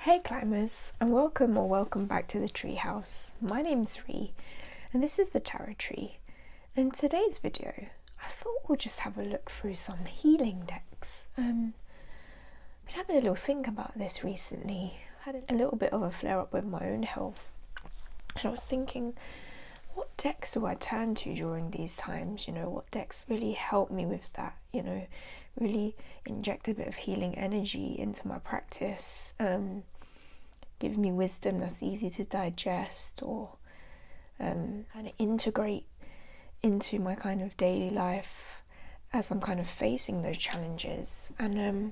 Hey climbers, and welcome back to the Treehouse. My name's Ree, and this is the Tarot Tree. In today's video, I thought we'll just have a look through some healing decks. Been having a little think about this recently. Had a little bit of a flare up with my own health, and I was thinking, what decks do I turn to during these times? What decks really help me with that? Really inject a bit of healing energy into my practice, give me wisdom that's easy to digest, or kind of integrate into my kind of daily life as I'm kind of facing those challenges. And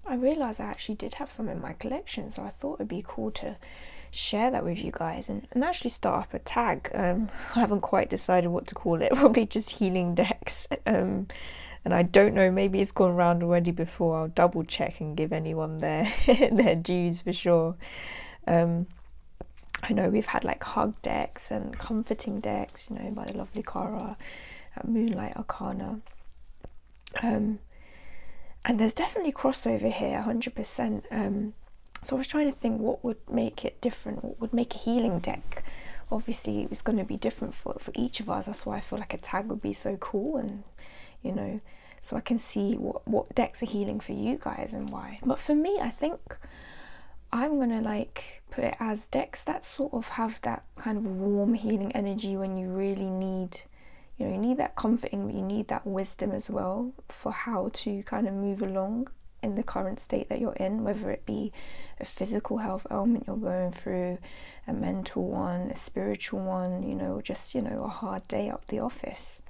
I realised I actually did have some in my collection, so I thought it'd be cool to share that with you guys and actually start up a tag. I haven't quite decided what to call it, probably just healing decks. And I don't know, maybe it's gone around already before. I'll double check and give anyone their their dues for sure. I know we've had like hug decks and comforting decks, by the lovely Cara at Moonlight Arcana. And there's definitely crossover here, 100%. So I was trying to think what would make it different, what would make a healing deck. Obviously it was going to be different for each of us. That's why I feel like a tag would be so cool, and so I can see what decks are healing for you guys and why. But for me, I think I'm gonna put it as decks that sort of have that kind of warm healing energy when you really need, you need that comforting, but you need that wisdom as well for how to kind of move along in the current state that you're in, whether it be a physical health ailment you're going through, a mental one, a spiritual one, or just, a hard day up the office.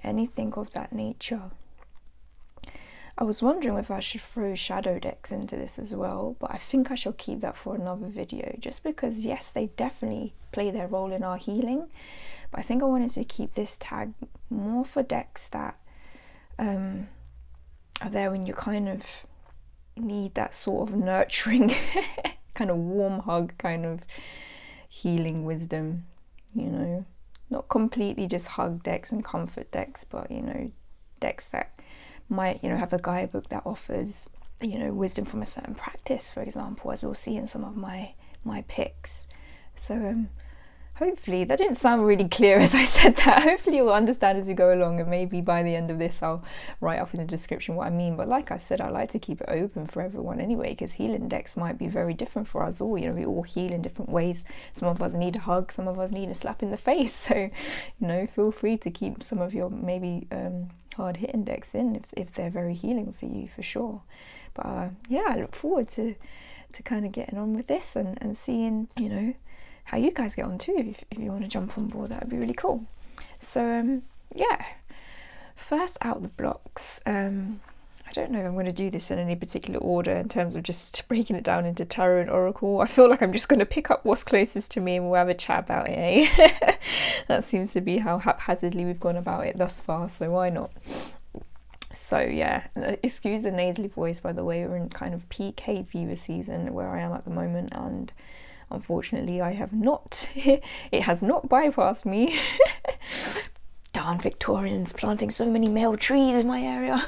Anything of that nature. I was wondering if I should throw shadow decks into this as well, but I think I shall keep that for another video, just because yes, they definitely play their role in our healing, but I think I wanted to keep this tag more for decks that are there when you kind of need that sort of nurturing kind of warm hug, kind of healing wisdom, not completely just hug decks and comfort decks, but decks that might have a guidebook that offers wisdom from a certain practice, for example, as we'll see in some of my picks. So hopefully that didn't sound really clear as I said that. Hopefully you'll understand as we go along, and maybe by the end of this I'll write up in the description what I mean. But like I said, I like to keep it open for everyone anyway, because healing decks might be very different for us all. We all heal in different ways. Some of us need a hug, some of us need a slap in the face. So feel free to keep some of your maybe hard hitting decks in if they're very healing for you, for sure. But yeah, I look forward to kind of getting on with this and seeing how you guys get on too. If you want to jump on board, that would be really cool. So yeah, first out the blocks, I don't know if I'm going to do this in any particular order in terms of just breaking it down into tarot and oracle. I feel like I'm just going to pick up what's closest to me and we'll have a chat about it, eh? That seems to be how haphazardly we've gone about it thus far, so why not? So yeah, excuse the nasally voice, by the way. We're in kind of peak hay fever season where I am at the moment, and unfortunately I have not, it has not bypassed me. Darn Victorians planting so many male trees in my area.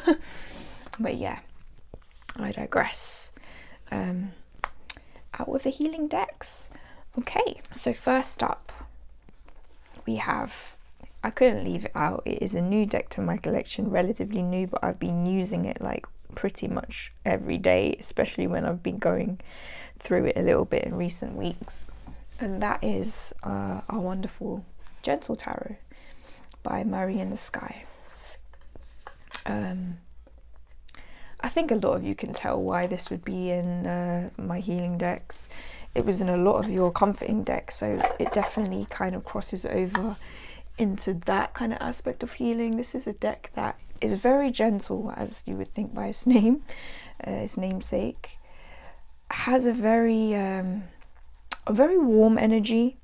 But yeah, I digress. Out with the healing decks. Okay, so first up we have, I couldn't leave it out, it is a new deck to my collection, relatively new, but I've been using it like pretty much every day, especially when I've been going through it a little bit in recent weeks, and that is our wonderful Gentle Tarot by Mary in the Sky. I think a lot of you can tell why this would be in my healing decks. It was in a lot of your comforting decks, so it definitely kind of crosses over into that kind of aspect of healing. This is a deck that is very gentle, as you would think by its name, its namesake. Has a very warm energy,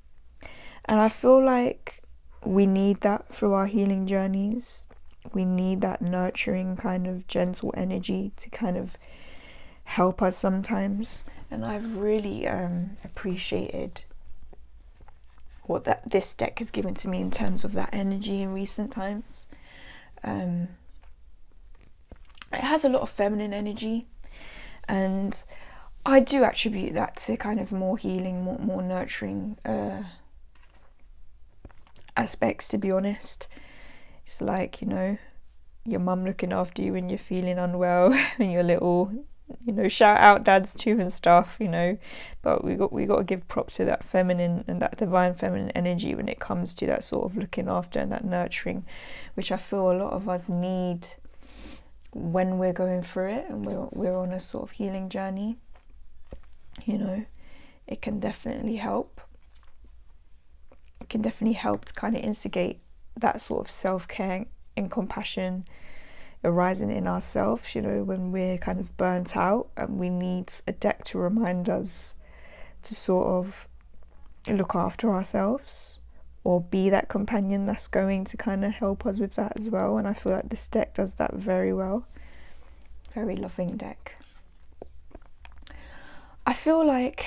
and I feel like we need that through our healing journeys. We need that nurturing kind of gentle energy to kind of help us sometimes, and I've really appreciated what this deck has given to me in terms of that energy in recent times. It has a lot of feminine energy, and I do attribute that to kind of more healing, more nurturing aspects, to be honest. It's like, you know, your mum looking after you when you're feeling unwell and you're little, you know, shout out dads too and stuff, you know. But we got to give props to that feminine and that divine feminine energy when it comes to that sort of looking after and that nurturing, which I feel a lot of us need when we're going through it and we're on a sort of healing journey. You know, it can definitely help. It can definitely help to kind of instigate that sort of self-care and compassion arising in ourselves, you know, when we're kind of burnt out and we need a deck to remind us to sort of look after ourselves or be that companion that's going to kind of help us with that as well. And I feel like this deck does that very well. Very loving deck. I feel like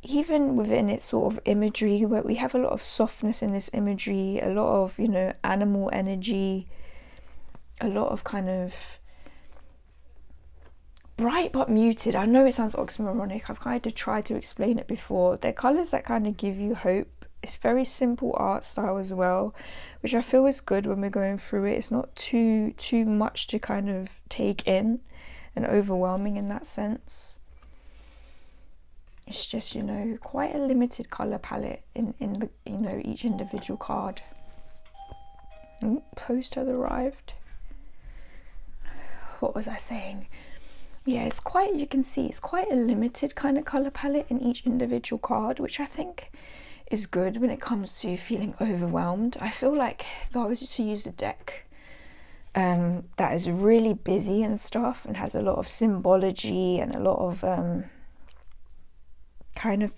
even within its sort of imagery, where we have a lot of softness in this imagery, a lot of, you know, animal energy, a lot of kind of bright but muted. I know it sounds oxymoronic. I've kind of tried to explain it before. They're colours that kind of give you hope. It's very simple art style as well, which I feel is good when we're going through it. It's not too much to kind of take in and overwhelming in that sense. It's just, you know, quite a limited colour palette in the, you know, each individual card. Ooh, post has arrived. What was I saying? Yeah, it's quite, you can see it's quite a limited kind of colour palette in each individual card, which I think is good when it comes to feeling overwhelmed. I feel like if I was to use a deck that is really busy and stuff and has a lot of symbology and a lot of kind of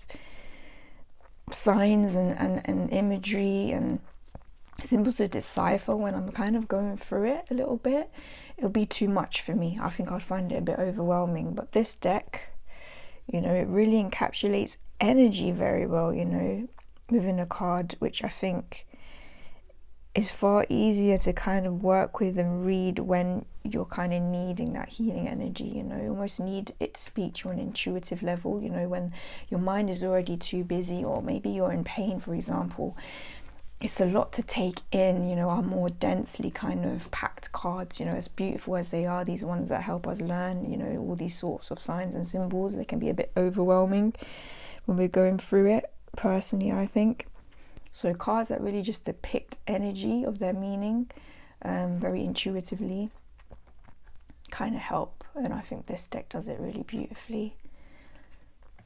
signs and imagery and symbols to decipher when I'm kind of going through it a little bit, it'll be too much for me. I think I'd find it a bit overwhelming. But this deck, you know, it really encapsulates energy very well, you know, within a card, which I think is far easier to kind of work with and read when you're kind of needing that healing energy, you know. You almost need it to speak to you on an intuitive level, you know, when your mind is already too busy, or maybe you're in pain, for example. It's a lot to take in, you know, our more densely kind of packed cards, you know, as beautiful as they are, these ones that help us learn, you know, all these sorts of signs and symbols. They can be a bit overwhelming when we're going through it, personally, I think. So cards that really just depict energy of their meaning very intuitively kind of help, and I think this deck does it really beautifully.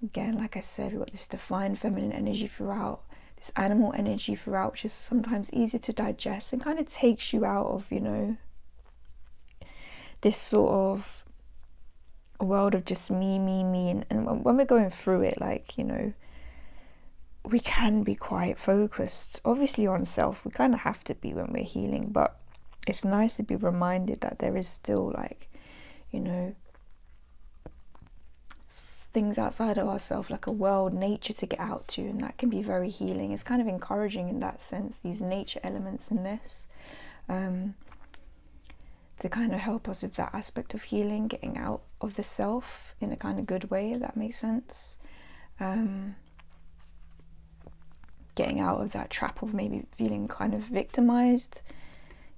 Again, like I said, we've got this divine feminine energy throughout, this animal energy throughout, which is sometimes easier to digest and kind of takes you out of, you know, this sort of world of just me, and when we're going through it, like, you know, we can be quite focused, obviously, on self. We kind of have to be when we're healing, but it's nice to be reminded that there is still, like, you know, things outside of ourselves, like a world, nature to get out to, and that can be very healing. It's kind of encouraging in that sense, these nature elements in this, to kind of help us with that aspect of healing, getting out of the self in a kind of good way, if that makes sense. Getting out of that trap of maybe feeling kind of victimized,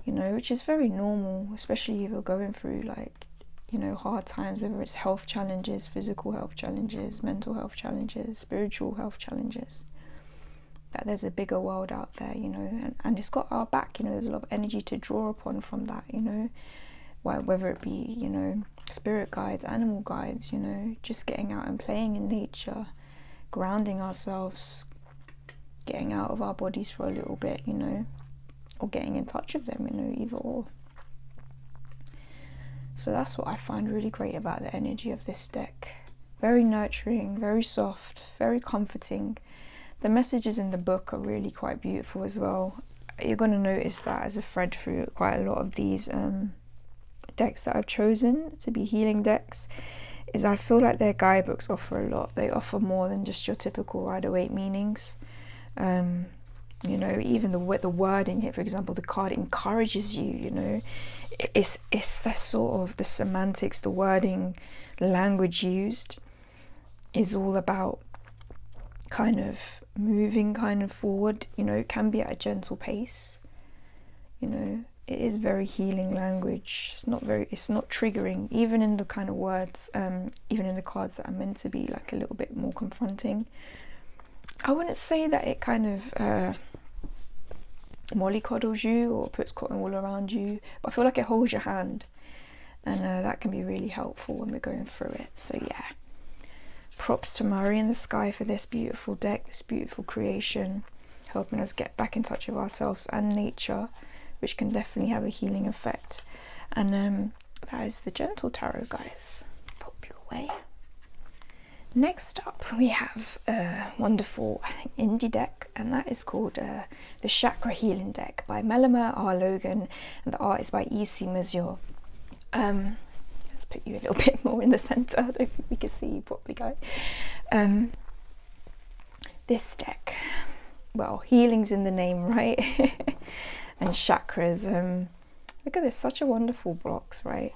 you know, which is very normal, especially if you're going through, like, you know, hard times, whether it's health challenges, physical health challenges, mental health challenges, spiritual health challenges, that there's a bigger world out there, you know, and it's got our back, you know. There's a lot of energy to draw upon from that, you know, whether it be, you know, spirit guides, animal guides, you know, just getting out and playing in nature, grounding ourselves, getting out of our bodies for a little bit, you know, or getting in touch with them, you know, either or. So that's what I find really great about the energy of this deck. Very nurturing, very soft, very comforting. The messages in the book are really quite beautiful as well. You're going to notice that as a thread through quite a lot of these decks that I've chosen to be healing decks, is I feel like their guidebooks offer a lot. They offer more than just your typical Rider-Waite meanings. You know, even the wording here, for example, the card encourages you, you know, it's the sort of the semantics, the wording, the language used is all about kind of moving kind of forward. You know, it can be at a gentle pace. You know, it is very healing language. It's not triggering, even in the kind of words, even in the cards that are meant to be like a little bit more confronting. I wouldn't say that it kind of mollycoddles you or puts cotton wool around you, but I feel like it holds your hand, and that can be really helpful when we're going through it. So yeah, props to Murray in the Sky for this beautiful deck, this beautiful creation, helping us get back in touch with ourselves and nature, which can definitely have a healing effect. And that is the Gentle Tarot, guys. Pop you away. Next up, we have a wonderful, I think, indie deck, and that is called the Chakra Healing Deck by Melima R. Logan, and the art is by E.C. Mazur. Let's put you a little bit more in the centre. I don't think we can see you properly, guys. This deck, well, healing's in the name, right? And chakras. Look at this, such a wonderful blocks, right?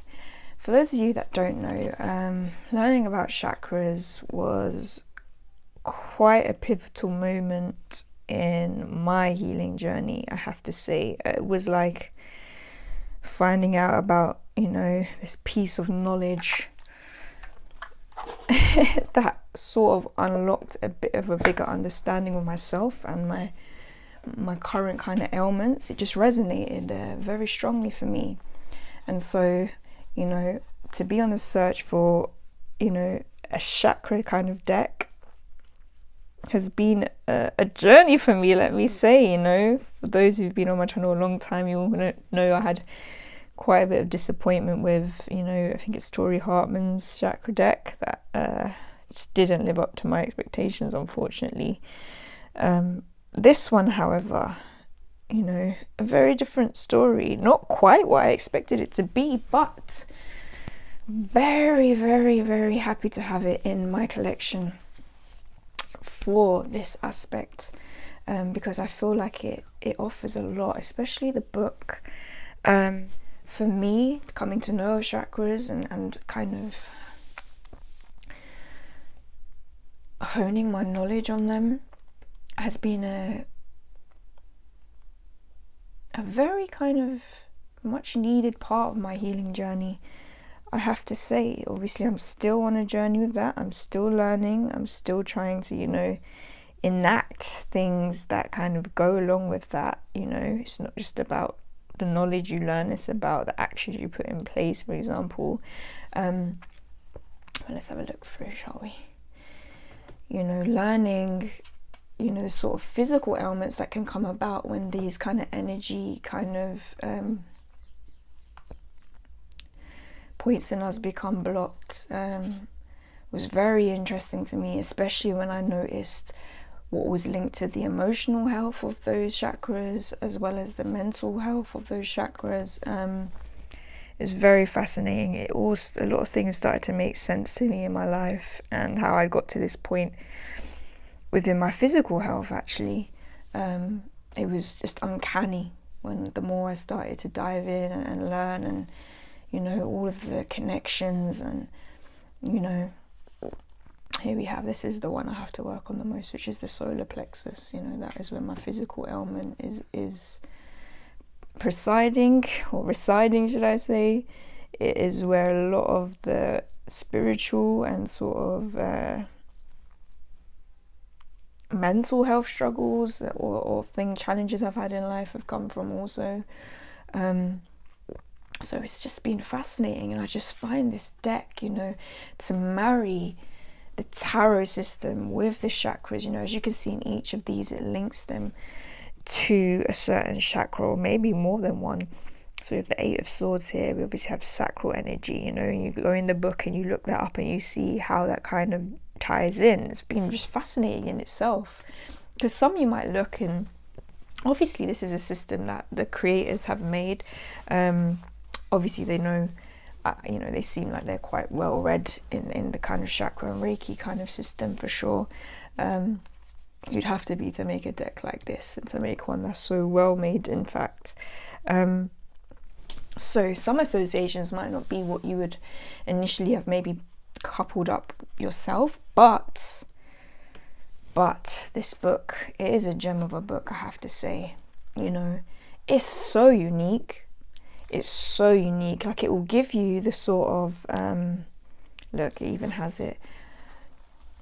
For those of you that don't know, learning about chakras was quite a pivotal moment in my healing journey, I have to say. It was like finding out about, you know, this piece of knowledge that sort of unlocked a bit of a bigger understanding of myself and my current kind of ailments. It just resonated very strongly for me. And so, you know, to be on the search for, you know, a chakra kind of deck has been a journey for me, let me say. You know, for those who've been on my channel a long time, you all know I had quite a bit of disappointment with, you know, I think it's Tori Hartman's chakra deck that just didn't live up to my expectations, unfortunately. This one, however, you know, a very different story. Not quite what I expected it to be, but very, very, very happy to have it in my collection for this aspect, because I feel like it offers a lot, especially the book. For me, coming to know chakras and kind of honing my knowledge on them has been a very kind of much needed part of my healing journey, I have to say. Obviously, I'm still on a journey with that. I'm still learning. I'm still trying to, you know, enact things that kind of go along with that. You know, it's not just about the knowledge you learn, it's about the actions you put in place, for example. Let's have a look through, shall we? You know, learning, you know, the sort of physical ailments that can come about when these kind of energy kind of points in us become blocked, was very interesting to me, especially when I noticed what was linked to the emotional health of those chakras as well as the mental health of those chakras. It's very fascinating. A lot of things started to make sense to me in my life, and how I got to this point within my physical health, actually. It was just uncanny when the more I started to dive in and learn, and, you know, all of the connections, and, you know, here we have, this is the one I have to work on the most, which is the solar plexus. You know, that is where my physical ailment is residing, should I say. It is where a lot of the spiritual and sort of mental health struggles or challenges I've had in life have come from also. So it's just been fascinating, and I just find this deck, you know, to marry the tarot system with the chakras. You know, as you can see in each of these, it links them to a certain chakra, or maybe more than one. So with the 8 of Swords here, we obviously have sacral energy, you know, and you go in the book and you look that up and you see how that kind of ties in. It's been just fascinating in itself, because some you might look, and obviously this is a system that the creators have made. Obviously they know, you know, they seem like they're quite well read in the kind of chakra and Reiki kind of system, for sure. You'd have to be to make a deck like this, and to make one that's so well made, in fact. So some associations might not be what you would initially have maybe coupled up yourself. But this book, it is a gem of a book, I have to say. You know, it's so unique. It's so unique. Like, it will give you the sort of look, it even has it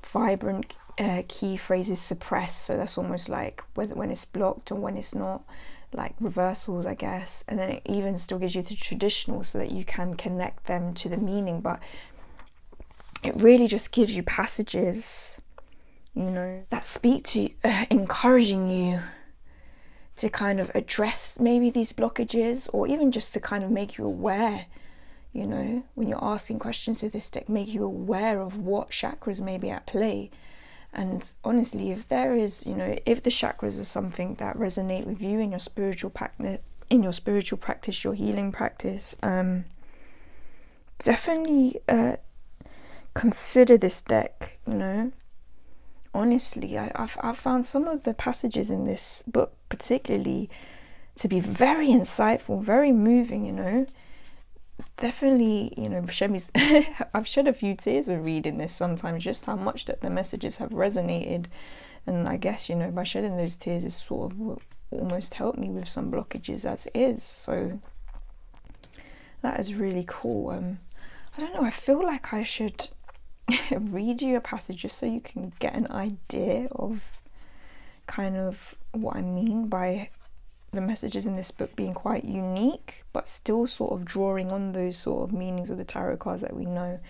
vibrant key phrases suppressed, so that's almost like when it's blocked and when it's not, like reversals, I guess. And then it even still gives you the traditional so that you can connect them to the meaning, but it really just gives you passages, you know, that speak to encouraging you to kind of address maybe these blockages, or even just to kind of make you aware, you know, when you're asking questions to this deck, make you aware of what chakras may be at play. And honestly, if there is, you know, if the chakras are something that resonate with you in your spiritual practice, your healing practice, definitely consider this deck, you know. Honestly, I've found some of the passages in this book particularly to be very insightful, very moving, you know. Definitely, you know, I've shed a few tears when reading this sometimes, just how much that the messages have resonated. And I guess, you know, by shedding those tears, it's sort of almost helped me with some blockages as it is. So that is really cool. I don't know, I feel like I should read you a passage just so you can get an idea of kind of what I mean by the messages in this book being quite unique, but still sort of drawing on those sort of meanings of the tarot cards that we know.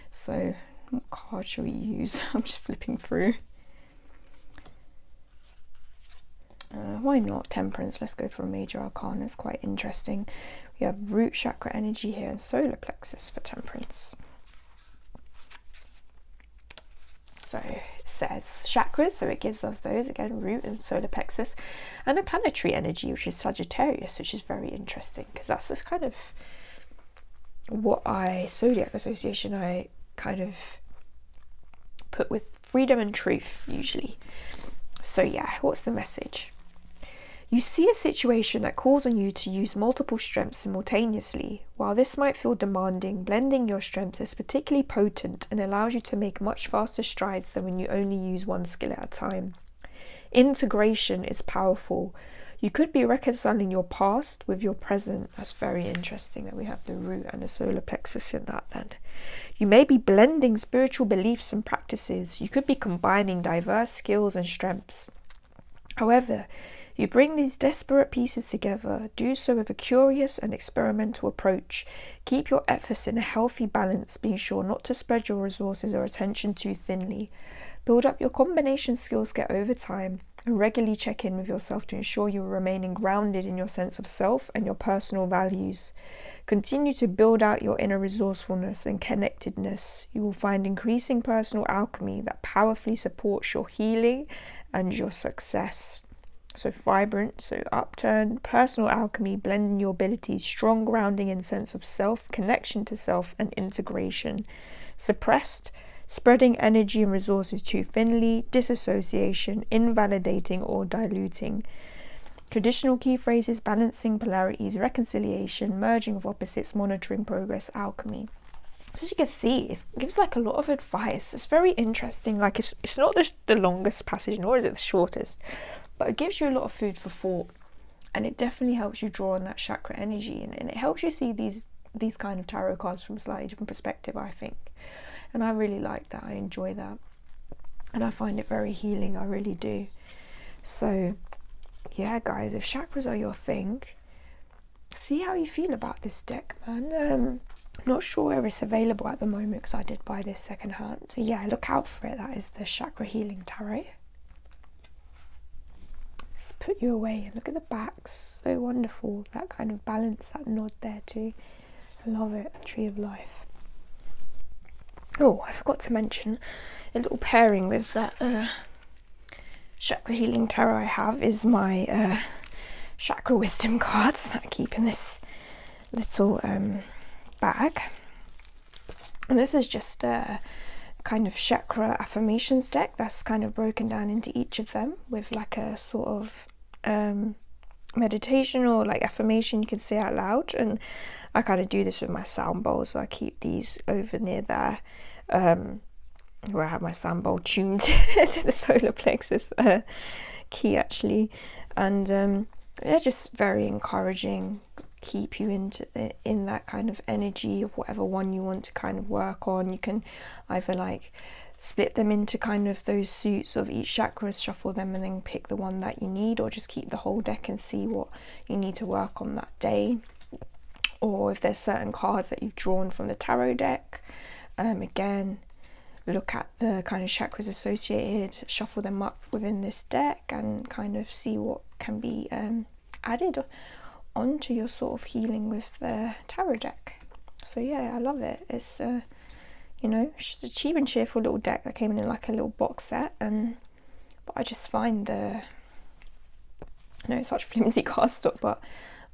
So what card shall we use? I'm just flipping through. Why not Temperance? Let's go for a major arcana. It's quite interesting. We have root chakra energy here and solar plexus for Temperance. So it says chakras, so it gives us those again, root and solar plexus, and a planetary energy, which is Sagittarius, which is very interesting because that's just kind of what zodiac association I kind of put with freedom and truth usually. So yeah, what's the message? You see a situation that calls on you to use multiple strengths simultaneously. While this might feel demanding, blending your strengths is particularly potent and allows you to make much faster strides than when you only use one skill at a time. Integration is powerful. You could be reconciling your past with your present. That's very interesting that we have the root and the solar plexus in that then. You may be blending spiritual beliefs and practices. You could be combining diverse skills and strengths. However, you bring these disparate pieces together. Do so with a curious and experimental approach. Keep your efforts in a healthy balance, being sure not to spread your resources or attention too thinly. Build up your combination skill set over time and regularly check in with yourself to ensure you are remaining grounded in your sense of self and your personal values. Continue to build out your inner resourcefulness and connectedness. You will find increasing personal alchemy that powerfully supports your healing and your success. So vibrant, so upturned, personal alchemy, blending your abilities, strong grounding in sense of self, connection to self, and integration. Suppressed, spreading energy and resources too thinly, disassociation, invalidating or diluting. Traditional key phrases, balancing polarities, reconciliation, merging of opposites, monitoring progress, alchemy. So as you can see, it gives like a lot of advice. It's very interesting. Like it's not the longest passage, nor is it the shortest, but it gives you a lot of food for thought, and it definitely helps you draw on that chakra energy, and it helps you see these kind of tarot cards from a slightly different perspective, I think. And I really like that. I enjoy that, and I find it very healing. I really do. So yeah, guys, if chakras are your thing, see how you feel about this deck, man. I'm not sure where it's available at the moment because I did buy this second hand. So yeah, look out for it. That is the Chakra Healing Tarot. Let's put you away and look at the backs. So wonderful. That kind of balance, that nod there too. I love it. Tree of Life. Oh, I forgot to mention a little pairing with that Chakra Healing Tarot I have is my Chakra Wisdom cards that I keep in this little bag. And this is just a kind of chakra affirmations deck that's kind of broken down into each of them with like a sort of meditation or like affirmation you can say out loud. And I kind of do this with my sound bowl, so I keep these over near there. where I have my sound bowl tuned to the solar plexus key actually, and they're just very encouraging, keep you in that kind of energy of whatever one you want to kind of work on. You can either like split them into kind of those suits of each chakra, shuffle them and then pick the one that you need, or just keep the whole deck and see what you need to work on that day. Or if there's certain cards that you've drawn from the tarot deck, again, look at the kind of chakras associated, shuffle them up within this deck and kind of see what can be added onto your sort of healing with the tarot deck. So yeah, I love it. It's you know, it's just a cheap and cheerful little deck that came in like a little box set, but I just find I know it's such flimsy cardstock, but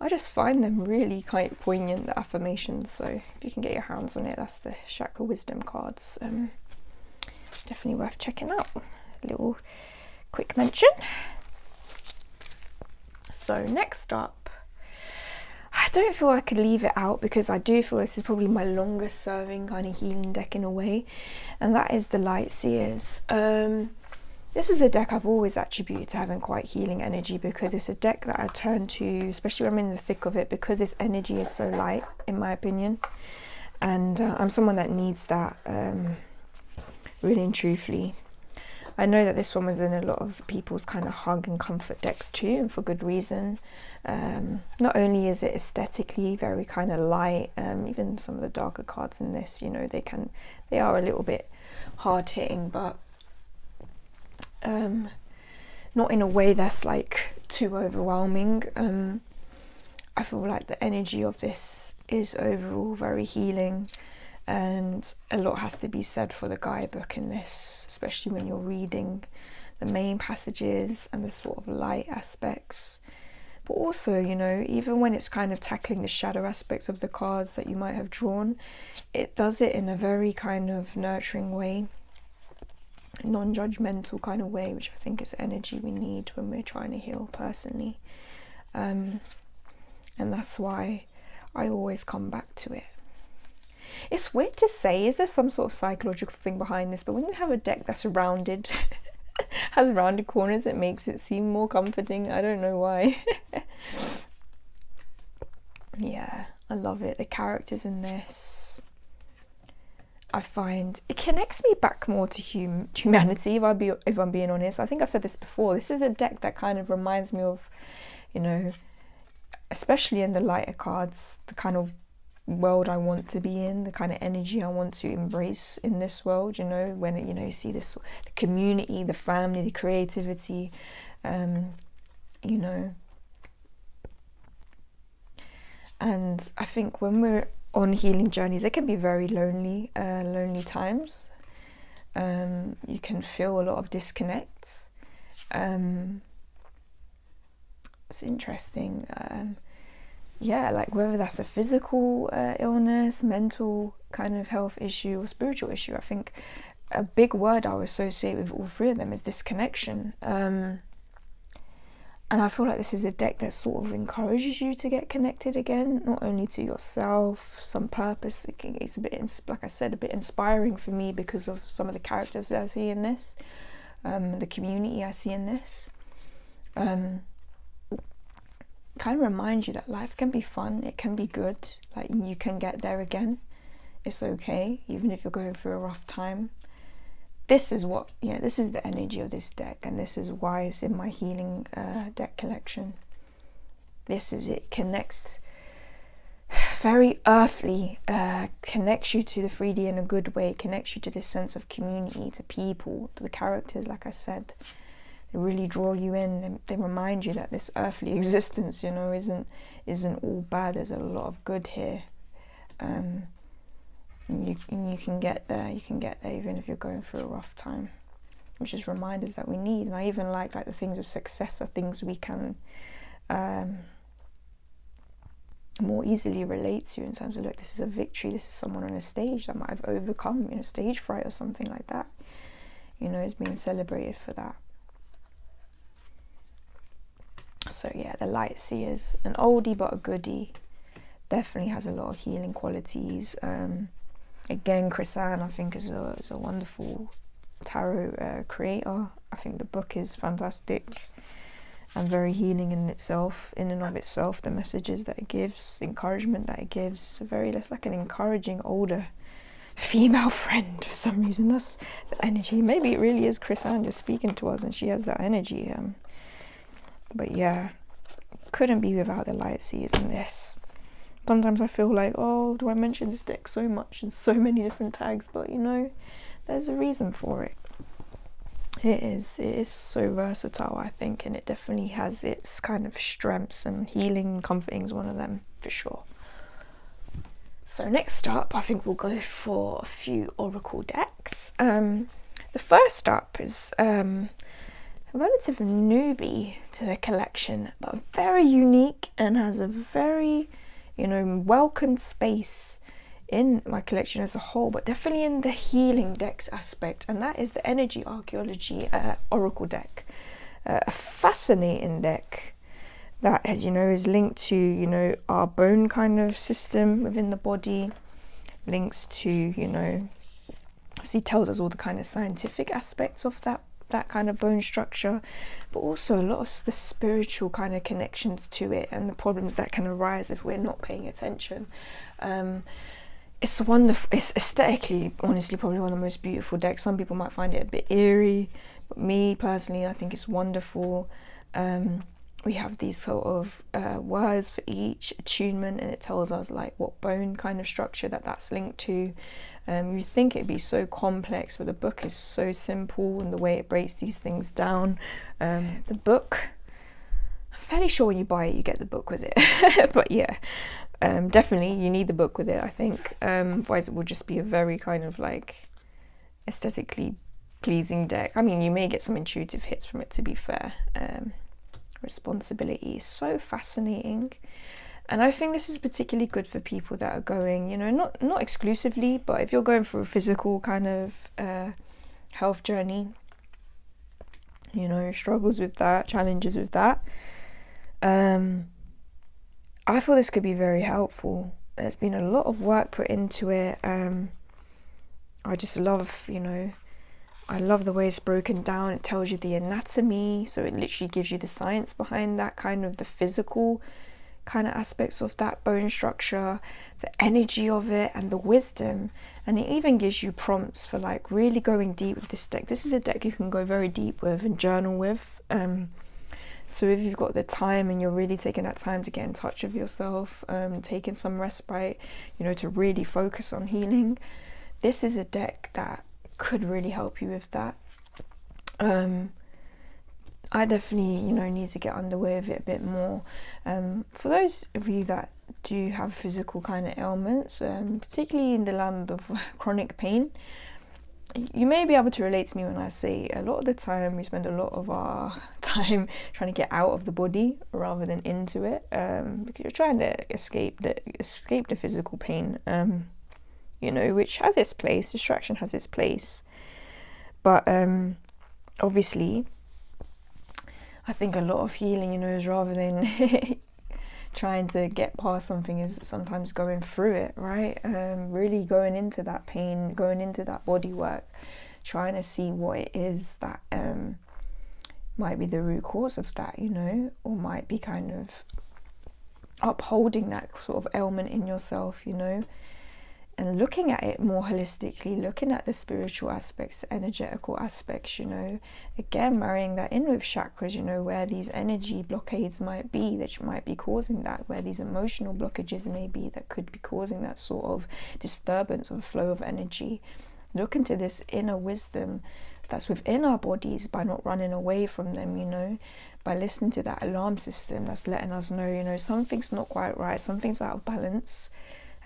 I just find them really quite poignant, the affirmations. So if you can get your hands on it, that's the Chakra Wisdom cards. Definitely worth checking out. A little quick mention. So next up, I don't feel I could leave it out because I do feel this is probably my longest serving kind of healing deck in a way, and that is the Light Seers. This is a deck I've always attributed to having quite healing energy, because it's a deck that I turn to, especially when I'm in the thick of it, because its energy is so light, in my opinion. And I'm someone that needs that, really and truthfully. I know that this one was in a lot of people's kind of hug and comfort decks too, and for good reason. Not only is it aesthetically very kind of light, even some of the darker cards in this, you know, they are a little bit hard hitting, but not in a way that's like too overwhelming. I feel like the energy of this is overall very healing, and a lot has to be said for the guidebook in this, especially when you're reading the main passages and the sort of light aspects. But also, you know, even when it's kind of tackling the shadow aspects of the cards that you might have drawn, it does it in a very kind of nurturing way, non-judgmental kind of way, which I think is the energy we need when we're trying to heal personally. And that's why I always come back to it. It's weird to say, is there some sort of psychological thing behind this? But when you have a deck that's rounded, has rounded corners, it makes it seem more comforting. I don't know why. Yeah, I love it. The characters in this, I find it connects me back more to humanity, if I'm being honest. I think I've said this before. This is a deck that kind of reminds me of, you know, especially in the lighter cards, the kind of world I want to be in, the kind of energy I want to embrace in this world, you know, when it, you know, you see this, the community, the family, the creativity, you know. And I think when we're on healing journeys, it can be very lonely times. You can feel a lot of disconnect. It's interesting. Yeah, like whether that's a physical illness, mental kind of health issue, or spiritual issue, I think a big word I would associate with all three of them is disconnection. And I feel like this is a deck that sort of encourages you to get connected again, not only to yourself, some purpose. It's a bit, like I said, a bit inspiring for me because of some of the characters that I see in this, the community I see in this. Kind of reminds you that life can be fun, it can be good, like you can get there again. It's okay, even if you're going through a rough time. This is what, yeah, this is the energy of this deck, and this is why it's in my healing deck collection. This is it, connects very earthly, connects you to the 3D in a good way, connects you to this sense of community, to people, to the characters, like I said. They really draw you in. They remind you that this earthly existence, you know, isn't all bad. There's a lot of good here. And you can get there. You can get there even if you're going through a rough time, which is reminders that we need. And I even like the things of success are things we can more easily relate to, in terms of, look, this is a victory. This is someone on a stage that might have overcome, you know, stage fright or something like that. You know, is being celebrated for that. So yeah, the Light Seers, an oldie but a goodie, definitely has a lot of healing qualities. Again, Chris-Anne, I think, is a wonderful tarot creator. I think the book is fantastic and very healing in itself, in and of itself. The messages that it gives, the encouragement that it gives, it's like an encouraging older female friend for some reason. That's the energy. Maybe it really is Chris-Anne just speaking to us and she has that energy. But yeah, couldn't be without the light seers in this. Sometimes I feel like, oh, do I mention this deck so much and so many different tags? But you know, there's a reason for it. It is so versatile, I think, and it definitely has its kind of strengths, and healing, comforting is one of them for sure. So next up, I think we'll go for a few oracle decks. The first up is a relative newbie to the collection, but very unique and has a very, welcomed space in my collection as a whole, but definitely in the healing decks aspect, and that is the Energy Archaeology Oracle deck. A fascinating deck that, as is linked to, our bone kind of system within the body, links to, obviously tells us all the kind of scientific aspects of that kind of bone structure, but also a lot of the spiritual kind of connections to it and the problems that can arise if we're not paying attention. It's wonderful. It's aesthetically, honestly, probably one of the most beautiful decks. Some people might find it a bit eerie, but me personally, I think it's wonderful. We have these sort of words for each attunement, and it tells us like what bone kind of structure that's linked to. You think it'd be so complex, but the book is so simple, and the way it breaks these things down. The book, I'm fairly sure when you buy it, you get the book with it. But yeah. Definitely you need the book with it, I think. Otherwise it will just be a very kind of like aesthetically pleasing deck. I mean, you may get some intuitive hits from it, to be fair. Responsibility is so fascinating, and I think this is particularly good for people that are going, not exclusively, but if you're going through a physical kind of health journey, struggles with that, challenges with that, I feel this could be very helpful. There's been a lot of work put into it. I just love, I love the way it's broken down. It tells you the anatomy, so it literally gives you the science behind that, kind of the physical kind of aspects of that bone structure, the energy of it, and the wisdom. And it even gives you prompts for like really going deep with this deck. This is a deck you can go very deep with and journal with. So if you've got the time and you're really taking that time to get in touch with yourself, taking some respite, to really focus on healing, this is a deck that could really help you with that. I definitely, need to get underway with it a bit more. For those of you that do have physical kind of ailments, particularly in the land of chronic pain, you may be able to relate to me when I say a lot of the time we spend a lot of our time trying to get out of the body rather than into it, because you're trying to escape the physical pain, which has its place. Distraction has its place, but obviously I think a lot of healing, is rather than trying to get past something, is sometimes going through it, right? Really going into that pain, going into that body work, trying to see what it is that might be the root cause of that, or might be kind of upholding that sort of ailment in yourself, and looking at it more holistically, looking at the spiritual aspects, the energetical aspects, again, marrying that in with chakras, where these energy blockades might be that might be causing that, where these emotional blockages may be that could be causing that sort of disturbance of flow of energy. Look into this inner wisdom that's within our bodies by not running away from them, by listening to that alarm system that's letting us know, something's not quite right, something's out of balance.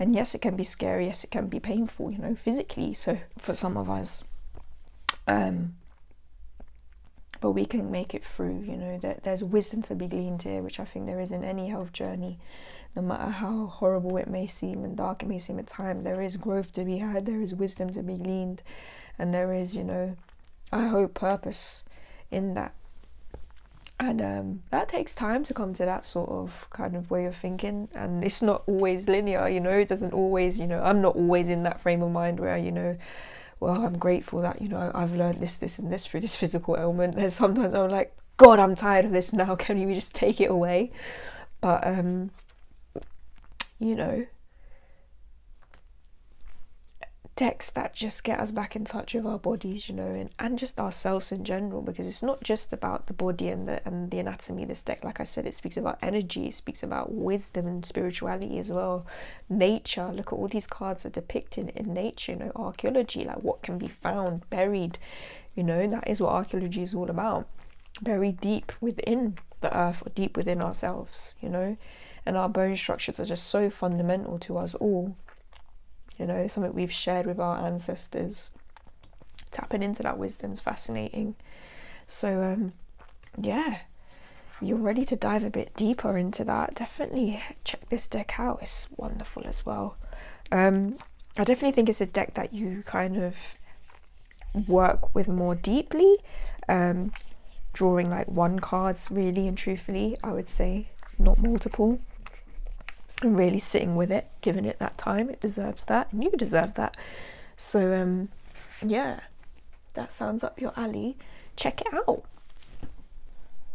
And yes, it can be scary, yes, it can be painful, physically, so for some of us. But we can make it through, there's wisdom to be gleaned here, which I think there is in any health journey. No matter how horrible it may seem and dark it may seem at times, there is growth to be had, there is wisdom to be gleaned, and there is, I hope, purpose in that. And that takes time to come to that sort of kind of way of thinking, and it's not always linear, you know. It doesn't always, you know, I'm not always in that frame of mind where, you know, well, I'm grateful that, you know, I've learned this and this through this physical ailment. There's sometimes I'm like, God, I'm tired of this now, can you just take it away? But you know, decks that just get us back in touch with our bodies, you know, and just ourselves in general, because it's not just about the body and the anatomy. This deck, like I said, it speaks about energy, it speaks about wisdom and spirituality as well. Nature, look at all these cards are depicted in nature, you know, archaeology, like what can be found buried, you know. That is what archaeology is all about, buried deep within the earth or deep within ourselves, you know. And our bone structures are just so fundamental to us all, you know, something we've shared with our ancestors. Tapping into that wisdom is fascinating. So yeah, you're ready to dive a bit deeper into that, definitely check this deck out. It's wonderful as well. I definitely think it's a deck that you kind of work with more deeply, drawing like one cards really and truthfully, I would say, not multiple, and really sitting with it, giving it that time. It deserves that, and you deserve that. So yeah, that sounds up your alley. Check it out.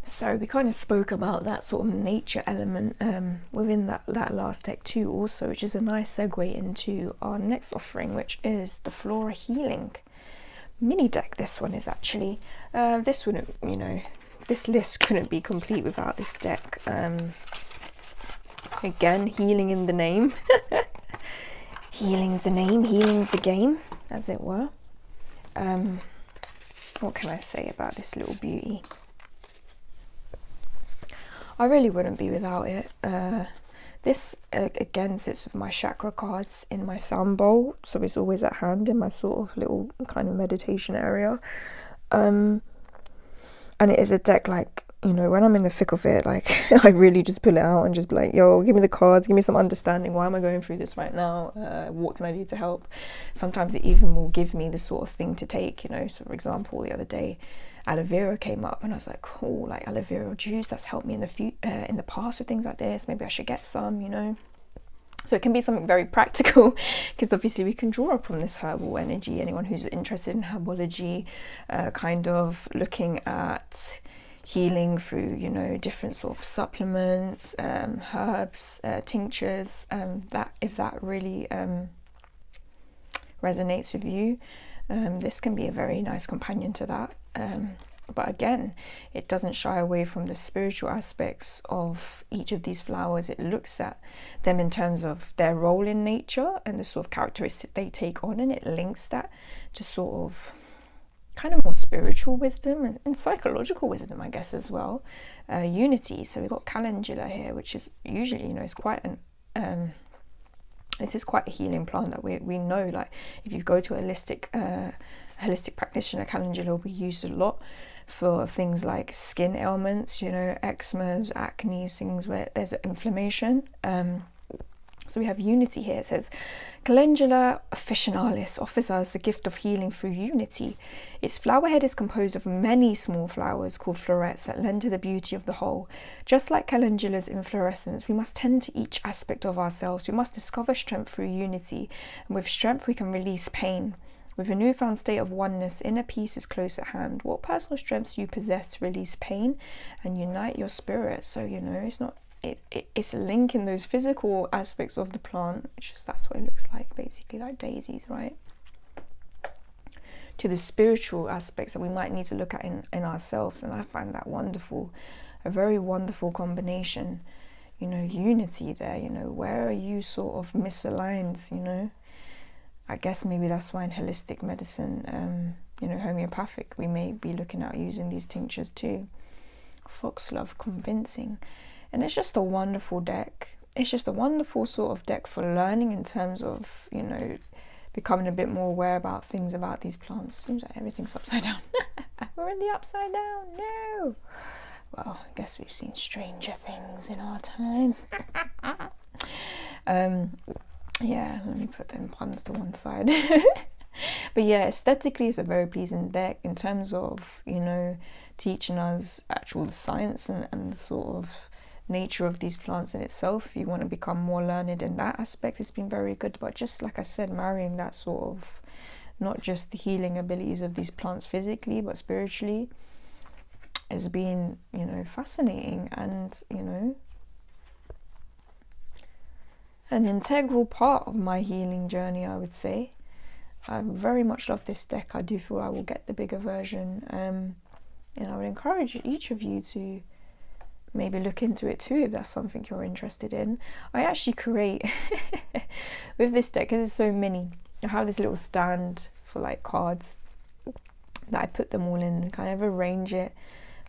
So we kind of spoke about that sort of nature element within that last deck too also, which is a nice segue into our next offering, which is the Flora Healing mini deck. This one is actually this wouldn't, you know, this list couldn't be complete without this deck. Again, healing in the name. Healing's the name, healing's the game, as it were. What can I say about this little beauty? I really wouldn't be without it. This again sits with my chakra cards in my sound bowl, so it's always at hand in my sort of little kind of meditation area. And it is a deck, like, you know, when I'm in the thick of it, like I really just pull it out and just be like, yo, give me the cards, give me some understanding. Why am I going through this right now? What can I do to help? Sometimes it even will give me the sort of thing to take, you know. So for example, the other day, aloe vera came up and I was like, cool, like aloe vera juice, that's helped me in the past with things like this. Maybe I should get some, you know. So it can be something very practical, because obviously we can draw upon this herbal energy. Anyone who's interested in herbology, kind of looking at healing through, you know, different sort of supplements, herbs, tinctures, that if that really resonates with you, this can be a very nice companion to that. But again, it doesn't shy away from the spiritual aspects of each of these flowers. It looks at them in terms of their role in nature and the sort of characteristics they take on, and it links that to sort of kind of more spiritual wisdom and psychological wisdom, I guess, as well. Unity. So we've got calendula here, which is usually, you know, it's quite an this is quite a healing plant that we know, like if you go to a holistic practitioner, calendula will be used a lot for things like skin ailments, you know, eczemas, acne, things where there's inflammation. So we have unity here. It says, Calendula officinalis offers us the gift of healing through unity. Its flower head is composed of many small flowers called florets that lend to the beauty of the whole. Just like calendula's inflorescence, we must tend to each aspect of ourselves. We must discover strength through unity, and with strength we can release pain. With a newfound state of oneness, inner peace is close at hand. What personal strengths do you possess to release pain and unite your spirit? So, you know, it's not it's linking those physical aspects of the plant, which is, that's what it looks like, basically like daisies, right, to the spiritual aspects that we might need to look at in ourselves. And I find that wonderful, a very wonderful combination, you know, unity there. You know, where are you sort of misaligned, you know? I guess maybe that's why in holistic medicine, you know, homeopathic, we may be looking at using these tinctures too. Foxglove, convincing. And it's just a wonderful deck. It's just a wonderful sort of deck for learning in terms of, you know, becoming a bit more aware about things about these plants. Seems like everything's upside down. We're in the upside down. No. Well, I guess we've seen stranger things in our time. Yeah, let me put them puns to one side. But yeah, aesthetically it's a very pleasing deck in terms of, you know, teaching us actual science and the sort of nature of these plants in itself. If you want to become more learned in that aspect, it's been very good. But just like I said, marrying that sort of, not just the healing abilities of these plants physically but spiritually, has been, you know, fascinating and, you know, an integral part of my healing journey, I would say. I very much love this deck. I do feel I will get the bigger version, and I would encourage each of you to maybe look into it too if that's something you're interested in. I actually create with this deck, because there's so many, I have this little stand for like cards that I put them all in and kind of arrange it,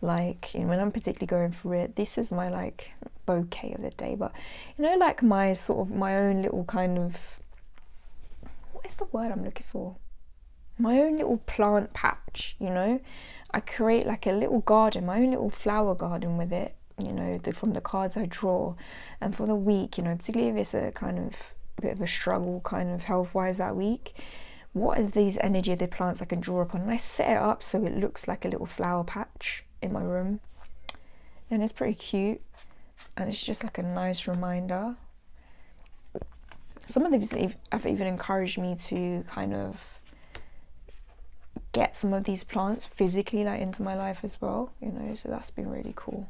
like, you know, when I'm particularly going through it. This is my like bouquet of the day, but you know, like my sort of my own little kind of, what is the word I'm looking for, my own little plant patch, you know. I create like a little garden, my own little flower garden with it, you know, from the cards I draw. And for the week, you know, particularly if it's a kind of bit of a struggle kind of health wise that week, what is these energy of the plants I can draw upon, and I set it up so it looks like a little flower patch in my room, and it's pretty cute, and it's just like a nice reminder. Some of these have even encouraged me to kind of get some of these plants physically like into my life as well, you know, so that's been really cool.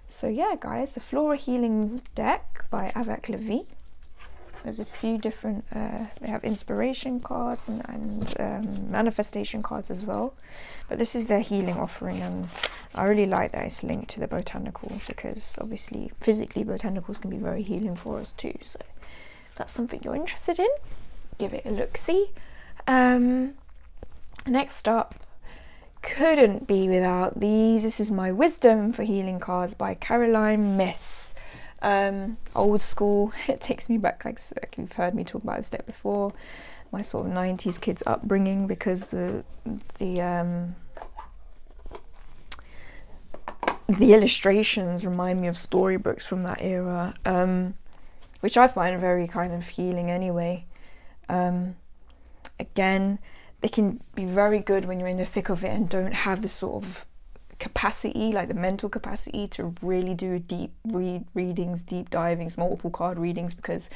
So yeah guys, the Flora Healing deck by Avec Levy. There's a few different, they have inspiration cards and manifestation cards as well. But this is their healing offering, and I really like that it's linked to the botanical, because obviously physically botanicals can be very healing for us too. So if that's something you're interested in, give it a look-see. Next up, couldn't be without these. This is my Wisdom for Healing cards by Caroline Miss. Old school. It takes me back, like you've heard me talk about this deck before, my sort of 90s kids upbringing, because the illustrations remind me of storybooks from that era, which I find very kind of healing anyway. Again, they can be very good when you're in the thick of it and don't have the sort of capacity, like the mental capacity to really do deep readings, deep divings, multiple card readings, because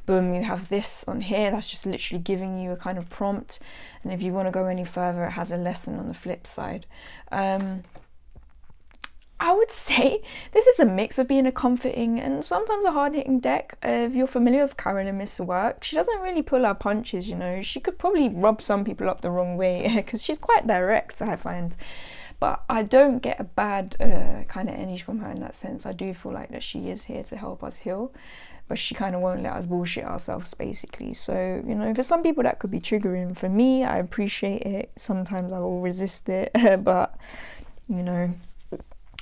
boom, you have this on here that's just literally giving you a kind of prompt, and if you want to go any further, it has a lesson on the flip side. I would say this is a mix of being a comforting and sometimes a hard-hitting deck. If you're familiar with Caroline Miss' work, she doesn't really pull her punches, you know. She could probably rub some people up the wrong way because she's quite direct, I find. But I don't get a bad kind of energy from her in that sense. I do feel like that she is here to help us heal, but she kind of won't let us bullshit ourselves, basically. So, you know, for some people that could be triggering. For me, I appreciate it. Sometimes I will resist it, but, you know,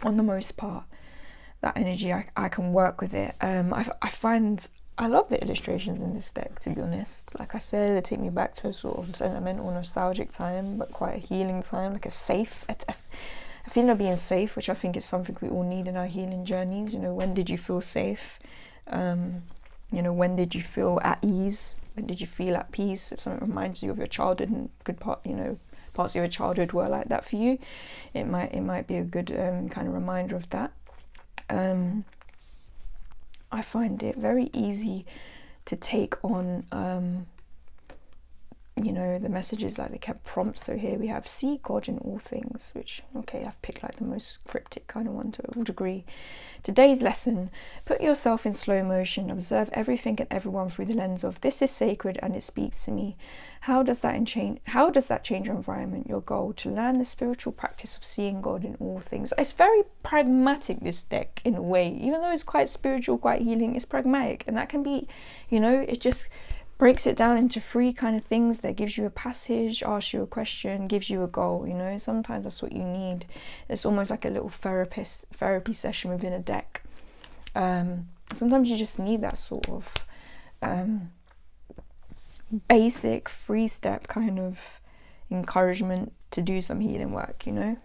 on the most part, that energy, I can work with it. I find I love the illustrations in this deck, to be honest. Like I said, they take me back to a sort of sentimental, nostalgic time, but quite a healing time, like a safe, a feeling of being safe, which I think is something we all need in our healing journeys. You know, when did you feel safe? You know, when did you feel at ease? When did you feel at peace? If something reminds you of your childhood and good part, you know, parts of your childhood were like that for you, it might be a good kind of reminder of that. I find it very easy to take on, you know, the messages, like they kept prompts. So here we have see God in all things, which, okay, I've picked like the most cryptic kind of one to a degree. Today's lesson: put yourself in slow motion, observe everything and everyone through the lens of this is sacred and it speaks to me. How does that change your environment? Your goal: to learn the spiritual practice of seeing God in all things. It's very pragmatic, this deck, in a way. Even though it's quite spiritual, quite healing, it's pragmatic, and that can be, you know, it just breaks it down into 3 kind of things that gives you a passage, asks you a question, gives you a goal. You know, sometimes that's what you need. It's almost like a little therapy session within a deck. Sometimes you just need that sort of basic 3-step kind of encouragement to do some healing work, you know.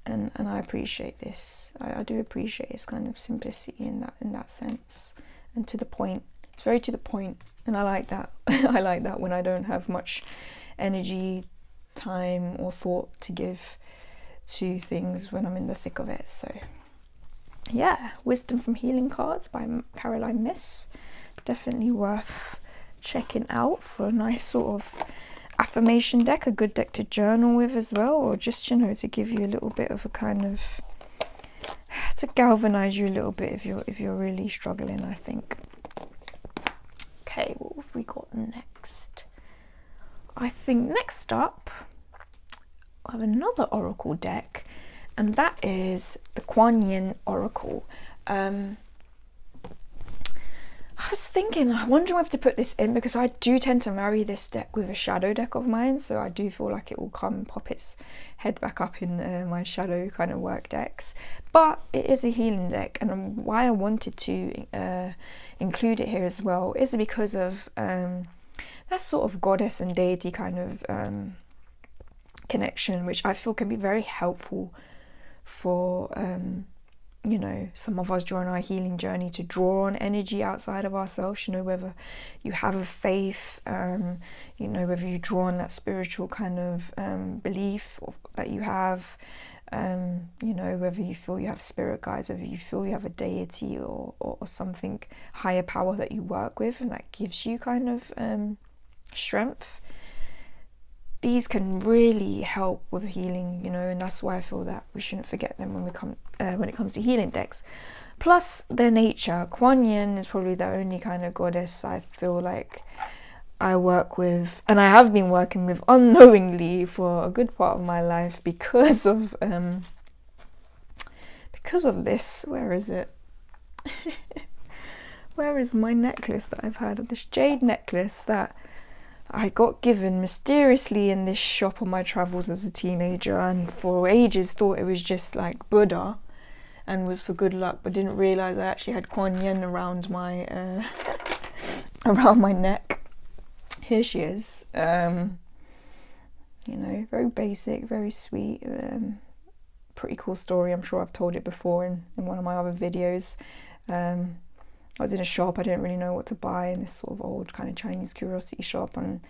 And I appreciate this. I do appreciate its kind of simplicity in that sense, and to the point. It's It's very to the point, and I like that. I like that when I don't have much energy, time or thought to give to things when I'm in the thick of it. So yeah, Wisdom from Healing cards by Caroline Miss, definitely worth checking out for a nice sort of affirmation deck, a good deck to journal with as well, or just, you know, to give you a little bit of a kind of, to galvanize you a little bit if you're really struggling, I think. Okay, what have we got next? I think next up I have another oracle deck, and that is the Kuan Yin Oracle. I was thinking, I wonder if to put this in, because I do tend to marry this deck with a shadow deck of mine, so I do feel like it will come and pop its head back up in my shadow kind of work decks. But it is a healing deck, and why I wanted to include it here as well is because of that sort of goddess and deity kind of connection, which I feel can be very helpful for you know, some of us during our healing journey to draw on energy outside of ourselves, you know, whether you have a faith, you know, whether you draw on that spiritual kind of belief that you have, you know, whether you feel you have spirit guides, whether you feel you have a deity or something higher power that you work with and that gives you kind of strength. These can really help with healing, you know, and that's why I feel that we shouldn't forget them when it comes to healing decks. Plus their nature. Kuan Yin is probably the only kind of goddess I feel like I work with, and I have been working with unknowingly for a good part of my life because of this. Where is it? Where is my necklace that I've had? This jade necklace that I got given mysteriously in this shop on my travels as a teenager, and for ages thought it was just like Buddha and was for good luck, but didn't realise I actually had Kuan Yin around my around my neck. Here she is. You know, very basic, very sweet, pretty cool story. I'm sure I've told it before in one of my other videos. I was in a shop, I didn't really know what to buy, in this sort of old kind of Chinese curiosity shop, and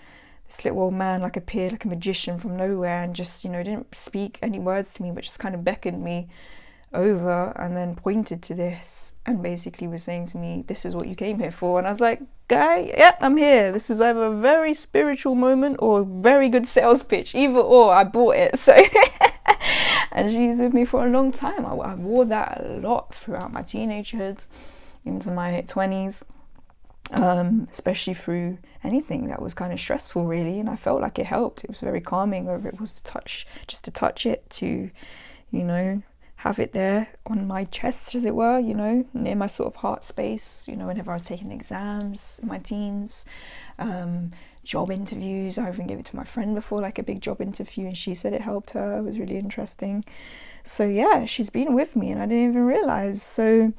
this little old man like appeared like a magician from nowhere and just, you know, didn't speak any words to me, but just kind of beckoned me over and then pointed to this and basically was saying to me, this is what you came here for. And I was like, guy, yep, I'm here. This was either a very spiritual moment or a very good sales pitch, either or. I bought it. So and she's with me for a long time. I wore that a lot throughout my teenagehood into my 20s, especially through anything that was kind of stressful, really, and I felt like it helped. It was very calming, whether it was to touch it, to, you know, have it there on my chest, as it were, you know, near my sort of heart space, you know, whenever I was taking exams in my teens, job interviews. I even gave it to my friend before, like a big job interview, and she said it helped her. It was really interesting. So yeah, she's been with me and I didn't even realize. So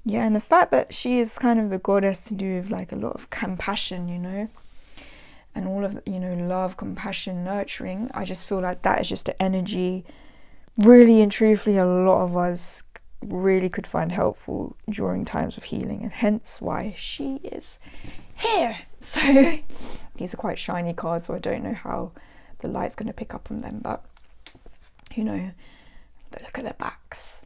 yeah, and the fact that she is kind of the goddess to do with like a lot of compassion, you know, and all of, you know, love, compassion, nurturing. I just feel like that is just the energy, really and truthfully, a lot of us really could find helpful during times of healing, and hence why she is here. So these are quite shiny cards, so I don't know how the light's going to pick up on them, but, you know, look at their backs.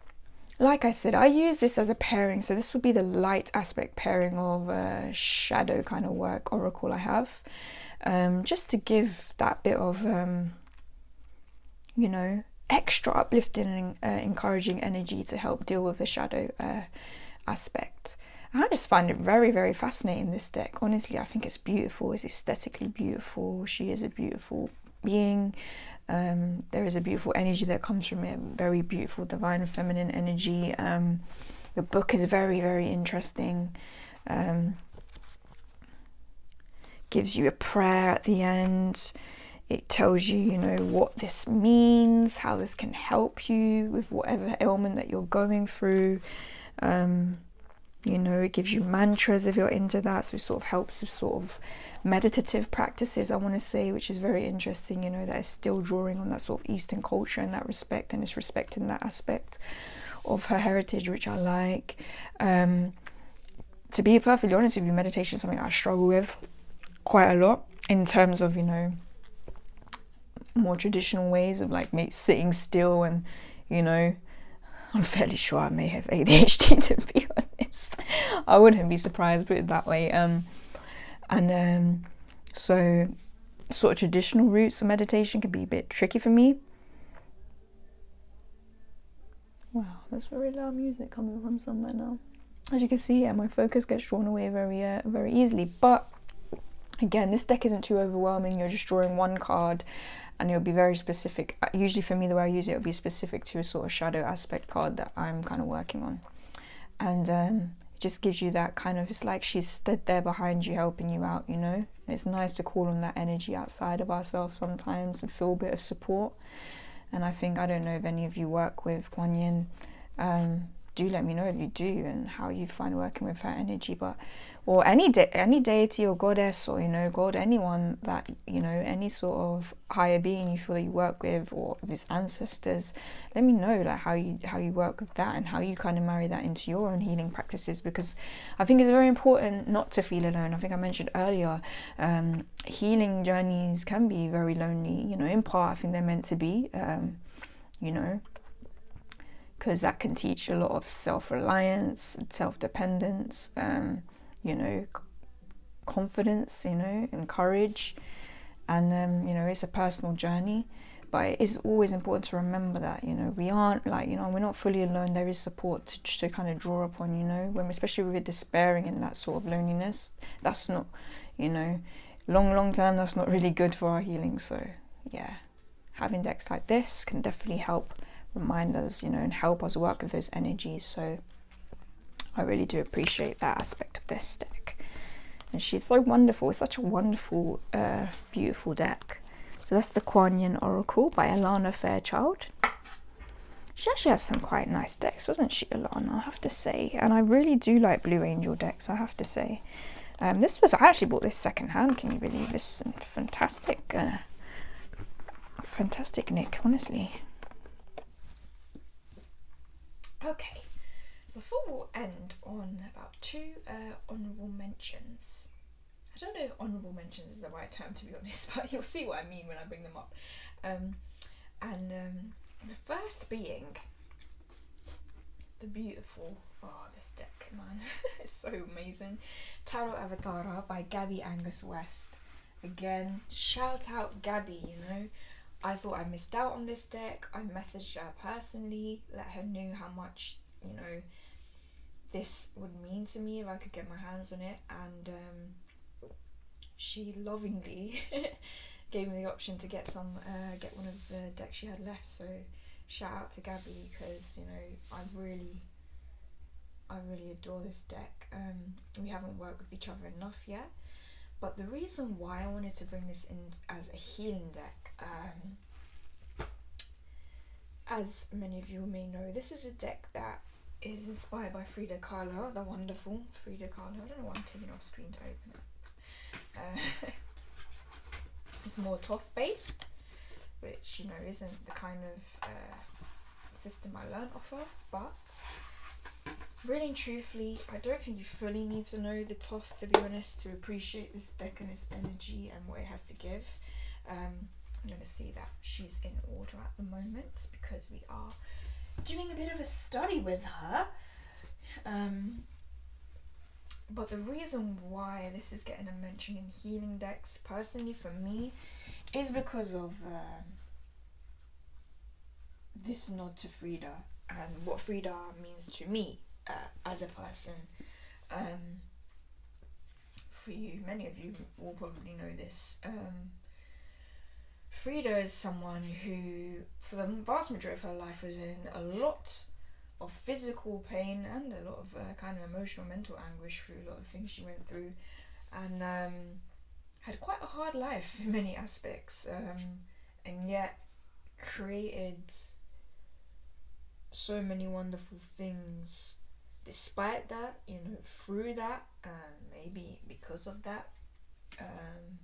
Like I said, I use this as a pairing, so this would be the light aspect pairing of a shadow kind of work oracle I have, just to give that bit of, you know, extra uplifting and encouraging energy to help deal with the shadow aspect. And I just find it very, very fascinating, this deck. Honestly, I think it's beautiful. It's aesthetically beautiful. She is a beautiful being. There is a beautiful energy that comes from it, very beautiful divine feminine energy. The book is very, very interesting. Gives you a prayer at the end. It tells you, you know, what this means, how this can help you with whatever ailment that you're going through. You know, it gives you mantras if you're into that, so it sort of helps with sort of meditative practices, I want to say, which is very interesting, you know, that is still drawing on that sort of Eastern culture in that respect, and it's respecting that aspect of her heritage, which I like. to be perfectly honest with you, meditation is something I struggle with quite a lot in terms of, you know, more traditional ways of like sitting still, and, you know, I'm fairly sure I may have ADHD, to be honest. I wouldn't be surprised, put it that way. So sort of traditional routes of meditation can be a bit tricky for me. Wow, that's very loud music coming from somewhere now. As you can see, yeah, my focus gets drawn away very easily. But again, this deck isn't too overwhelming. You're just drawing one card, and it'll be very specific. Usually for me, the way I use it, it'll be specific to a sort of shadow aspect card that I'm kind of working on. And it just gives you that kind of, it's like she's stood there behind you, helping you out, you know? And it's nice to call on that energy outside of ourselves sometimes and feel a bit of support. And I think, I don't know if any of you work with Kuan Yin, do let me know if you do and how you find working with her energy, or any deity or goddess, or, you know, God, anyone that, you know, any sort of higher being you feel that you work with, or his ancestors. Let me know like how you work with that and how you kind of marry that into your own healing practices, because I think it's very important not to feel alone. I think I mentioned earlier, healing journeys can be very lonely, you know, in part I think they're meant to be, you know, because that can teach a lot of self-reliance, self-dependence, you know, confidence, you know, and courage. And you know, it's a personal journey, but it is always important to remember that, you know, we aren't like, you know, we're not fully alone. There is support to kind of draw upon, you know, when, especially with despairing and that sort of loneliness. That's not, you know, long term, that's not really good for our healing. So yeah, having decks like this can definitely help remind us, you know, and help us work with those energies. So I really do appreciate that aspect of this deck, and she's so wonderful. It's such a wonderful, beautiful deck. So that's the Kuan Yin Oracle by Alana Fairchild. She actually has some quite nice decks, doesn't she, Alana, I have to say. And I really do like Blue Angel decks, I have to say. I actually bought this second hand, can you believe this? Fantastic, fantastic nick, honestly. Okay, so we'll end on about two honourable mentions. I don't know if honourable mentions is the right term, to be honest, but you'll see what I mean when I bring them up. The first being the beautiful, this deck, man, it's so amazing, Tarot Avatara by Gabby Angus West. Again, shout out Gabby, you know. I thought I missed out on this deck. I messaged her personally, let her know how much, you know, this would mean to me if I could get my hands on it, and she lovingly gave me the option to get one of the decks she had left. So shout out to Gabby, because, you know, I really adore this deck. We haven't worked with each other enough yet, but the reason why I wanted to bring this in as a healing deck, as many of you may know, this is a deck that is inspired by Frida Kahlo, the wonderful Frida Kahlo. I don't know why I'm taking off screen to open it. It's more Thoth based, which, you know, isn't the kind of system I learned off of, but really and truthfully, I don't think you fully need to know the Thoth, to be honest, to appreciate this deck and its energy and what it has to give. I'm going to see that she's in order at the moment, because we are doing a bit of a study with her. But the reason why this is getting a mention in healing decks, personally for me, is because of this nod to Frida and what Frida means to me as a person. For you, many of you will probably know this. Frida is someone who, for the vast majority of her life, was in a lot of physical pain and a lot of kind of emotional, mental anguish through a lot of things she went through, and had quite a hard life in many aspects, and yet created so many wonderful things despite that, you know, through that, and maybe because of that. And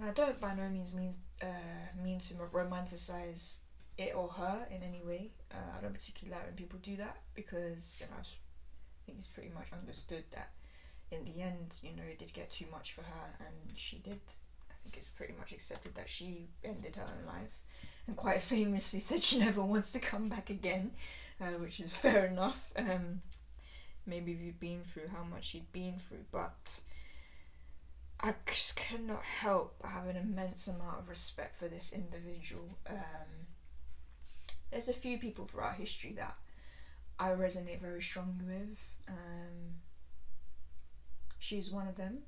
I don't by no means mean to romanticize it or her in any way. I don't particularly like when people do that, because, you know, think it's pretty much understood that in the end, you know, it did get too much for her, and she did. I think it's pretty much accepted that she ended her own life, and quite famously said she never wants to come back again, which is fair enough. Maybe if you've been through how much she'd been through, but I just cannot help but have an immense amount of respect for this individual. There's a few people throughout history that I resonate very strongly with. She's one of them.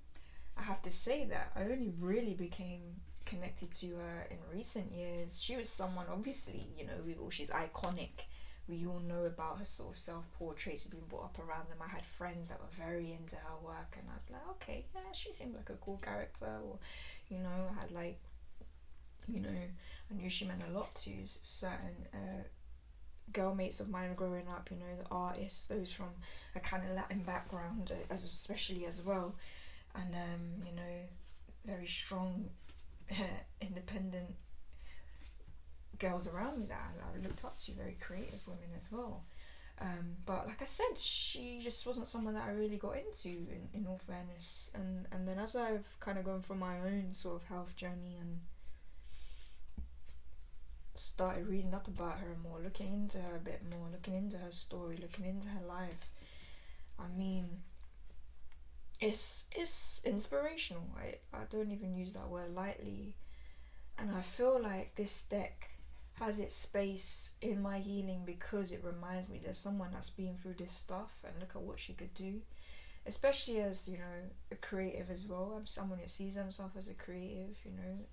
I have to say that I only really became connected to her in recent years. She was someone, obviously, you know, she's iconic. We all know about her sort of self-portraits. We've been brought up around them. I had friends that were very into her work, and I'd like, okay, yeah, she seemed like a cool character. Or, you know, I had like, you know, I knew she meant a lot to certain girl mates of mine growing up, you know, the artists, those from a kind of Latin background, especially as well, and you know, very strong, independent girls around me that I looked up to, very creative women as well. But like I said, she just wasn't someone that I really got into, in all fairness. And then as I've kind of gone through my own sort of health journey and started reading up about her more, looking into her a bit more, looking into her story, looking into her life, I mean, it's inspirational. I don't even use that word lightly. And I feel like this deck has its space in my healing because it reminds me there's someone that's been through this stuff, and look at what she could do, especially as, you know, a creative as well. I'm someone who sees themselves as a creative, you know,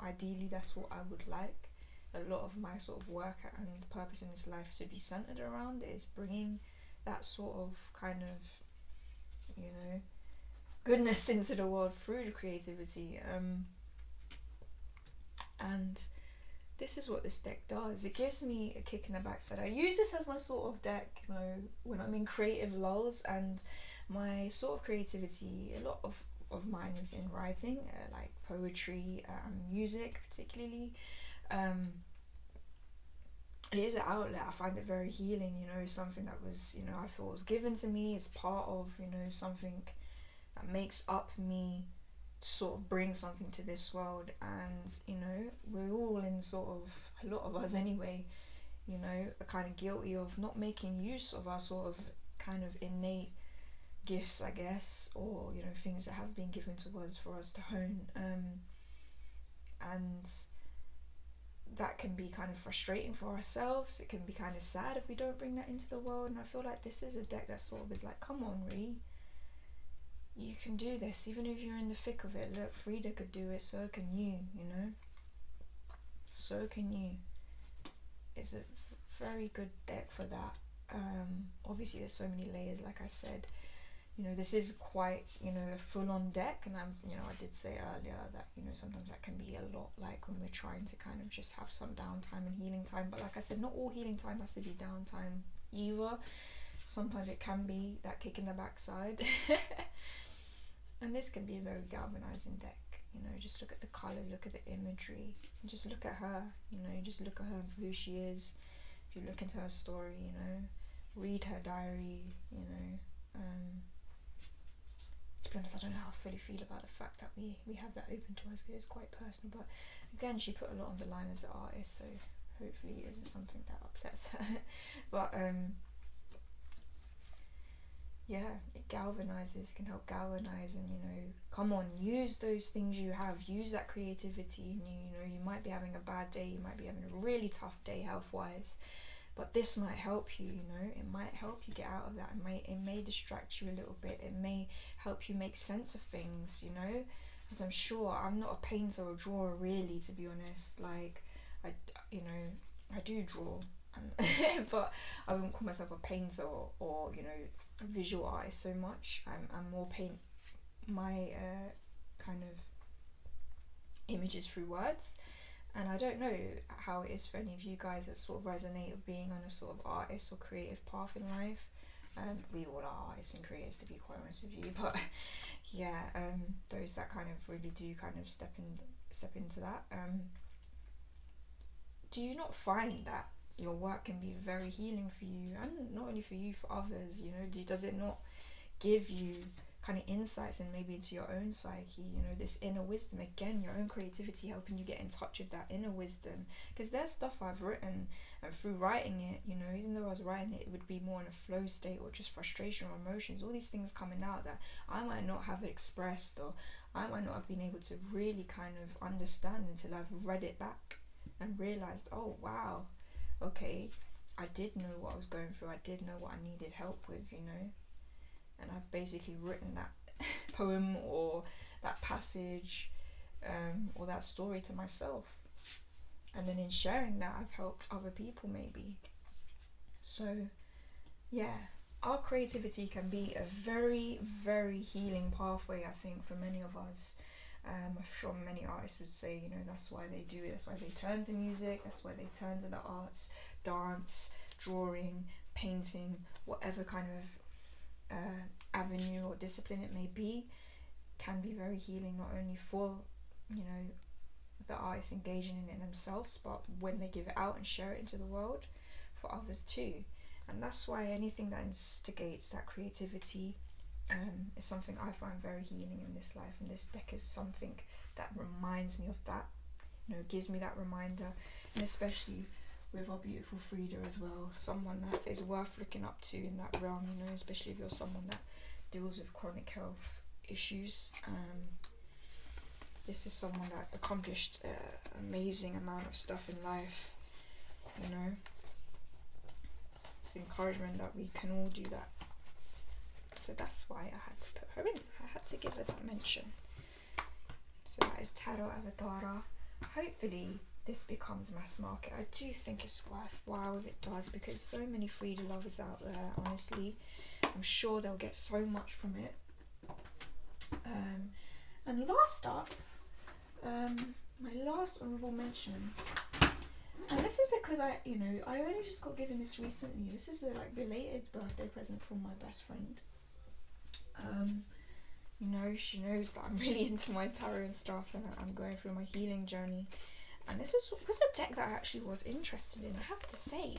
ideally that's what I would like. A lot of my sort of work and purpose in this life to be centered around is bringing that sort of kind of, you know, goodness into the world through the creativity. And this is what this deck does. It gives me a kick in the backside. I use this as my sort of deck, you know, when I'm in creative lulls, and my sort of creativity, a lot of mine is in writing, like poetry, music particularly. It is an outlet. I find it very healing, you know, something that was, you know, I feel was given to me as part of, you know, something that makes up me, sort of bring something to this world. And, you know, we're all in sort of, a lot of us anyway, you know, are kind of guilty of not making use of our sort of kind of innate gifts, I guess, or, you know, things that have been given to us for us to hone. And that can be kind of frustrating for ourselves. It can be kind of sad if we don't bring that into the world. And I feel like this is a deck that sort of is like, come on, Ree, you can do this, even if you're in the thick of it. Look, Frida could do it, so can you, you know, so can you. It's a very good deck for that. Obviously there's so many layers, like I said. You know, this is quite, you know, a full-on deck, and I'm, you know, I did say earlier that, you know, sometimes that can be a lot, like when we're trying to kind of just have some downtime and healing time. But like I said, not all healing time has to be downtime either. Sometimes it can be that kick in the backside. And this can be a very galvanizing deck. You know, just look at the colours, look at the imagery, and just look at her. You know, just look at her for who she is. If you look into her story, you know, read her diary, you know. To be honest, I don't know how I fully feel about the fact that we have that open to us. It's quite personal, but again, she put a lot on the line as an artist, so hopefully it isn't something that upsets her. But yeah, it galvanizes, can help galvanize, and, you know, come on, use those things you have, use that creativity. And you know, you might be having a bad day, you might be having a really tough day health-wise, but this might help you, you know, it might help you get out of that. It may distract you a little bit, it may help you make sense of things, you know, as I'm sure, I'm not a painter or drawer really, to be honest. Like, I do draw, but I wouldn't call myself a painter or you know, a visual artist so much. I'm more paint my kind of images through words. And I don't know how it is for any of you guys that sort of resonate with being on a sort of artist or creative path in life. We all are artists and creators, to be quite honest with you, but yeah, those that kind of really do kind of step into that. Do you not find that your work can be very healing for you, and not only for you, for others. Does it not give you kind of insights and maybe into your own psyche, this inner wisdom, again, your own creativity, helping you get in touch with that inner wisdom? Because there's stuff I've written, and through writing it, even though I was writing it, it would be more in a flow state or just frustration or emotions, all these things coming out that I might not have expressed, or I might not have been able to really kind of understand until I've read it back and realized, oh wow, okay, I did know what I was going through, I did know what I needed help with, and I've basically written that poem or that passage or that story to myself, and then in sharing that I've helped other people maybe. So yeah, our creativity can be a very, very healing pathway, I think, for many of us. I'm sure many artists would say, that's why they do it, that's why they turn to music, that's why they turn to the arts, dance, drawing, painting, whatever kind of avenue or discipline it may be, can be very healing, not only for the artists engaging in it themselves, but when they give it out and share it into the world, for others too. And that's why anything that instigates that creativity is something I find very healing in this life, and this deck is something that reminds me of that, gives me that reminder. And especially with our beautiful Frida as well, someone that is worth looking up to in that realm, especially if you're someone that deals with chronic health issues. This is someone that accomplished an amazing amount of stuff in life, it's encouragement that we can all do that. So that's why I had to put her in, I had to give her that mention. So that is Tarot Avadara. Hopefully this becomes mass market. I do think it's worthwhile if it does, because so many Frida lovers out there, honestly. I'm sure they'll get so much from it. And last up, my last honourable mention, and this is because I only just got given this recently. This is a belated birthday present from my best friend. She knows that I'm really into my tarot and stuff, and I'm going through my healing journey. And this was a deck that I actually was interested in, I have to say.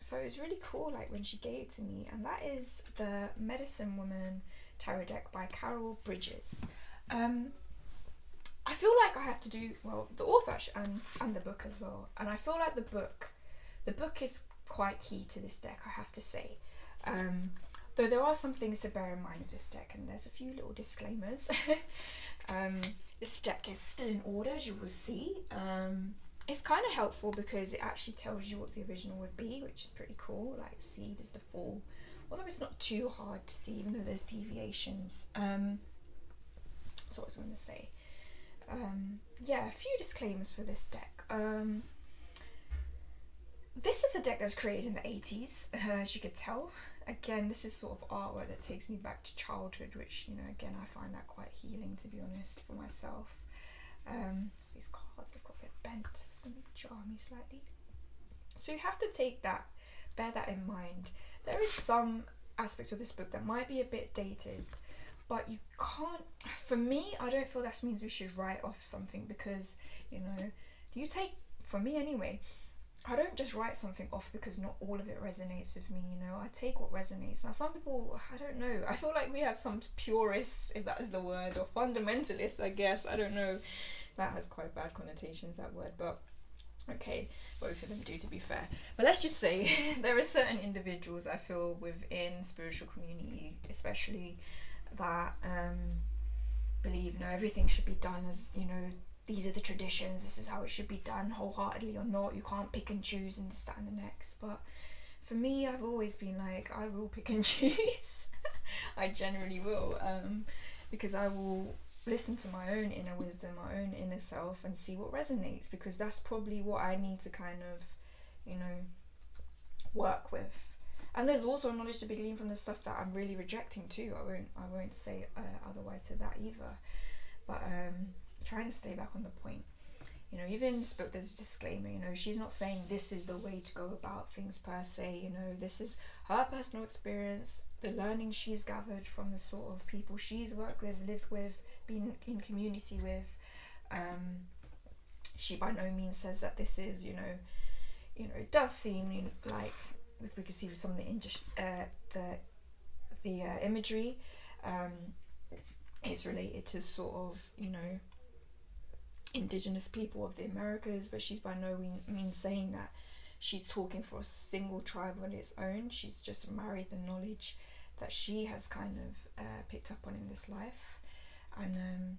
So it was really cool, when she gave it to me, and that is the Medicine Woman Tarot deck by Carol Bridges. I feel like I have to do, the author and the book as well, and I feel like the book is quite key to this deck, I have to say. Though there are some things to bear in mind with this deck, and there's a few little disclaimers. This deck is still in order, as you will see. It's kind of helpful because it actually tells you what the original would be, which is pretty cool. Seed is the 4, although it's not too hard to see, even though there's deviations. That's what I was going to say. A few disclaimers for this deck. This is a deck that was created in the 80s, as you could tell. Again, this is sort of artwork that takes me back to childhood, which, again, I find that quite healing, to be honest, for myself. These cards, they've got a bit bent. It's going to jar me slightly. So you have to bear that in mind. There is some aspects of this book that might be a bit dated, but you can't, for me, I don't feel that means we should write off something, because, for me anyway, I don't just write something off because not all of it resonates with me, I take what resonates. Now some people, I don't know, I feel like we have some purists, if that is the word, or fundamentalists, I guess, I don't know, that has quite bad connotations, that word, but okay, both of them do, to be fair. But let's just say there are certain individuals I feel within spiritual community, especially, that believe everything should be done as these are the traditions, this is how it should be done, wholeheartedly or not, you can't pick and choose and this, that and the next. But for me, I've always been I will pick and choose. I generally will, because I will listen to my own inner wisdom, my own inner self, and see what resonates, because that's probably what I need to kind of work with. And there's also knowledge to be gleaned from the stuff that I'm really rejecting too. I won't say otherwise to that either. But trying to stay back on the point. Even in this book there's a disclaimer, she's not saying this is the way to go about things per se, this is her personal experience, the learning she's gathered from the sort of people she's worked with, lived with, been in community with. She by no means says that this is, it does seem like, if we can see with some of the imagery, it's related to sort of, indigenous people of the Americas, but she's by no means saying that she's talking for a single tribe on its own. She's just married the knowledge that she has kind of picked up on in this life. And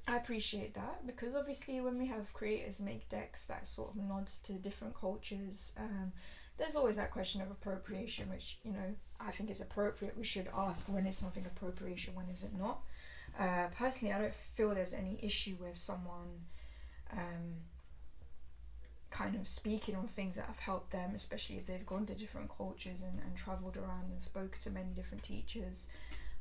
I appreciate that, because obviously when we have creators make decks that sort of nods to different cultures, there's always that question of appropriation, which, I think is appropriate. We should ask, when is something appropriation, when is it not? Personally, I don't feel there's any issue with someone kind of speaking on things that have helped them, especially if they've gone to different cultures and travelled around and spoke to many different teachers.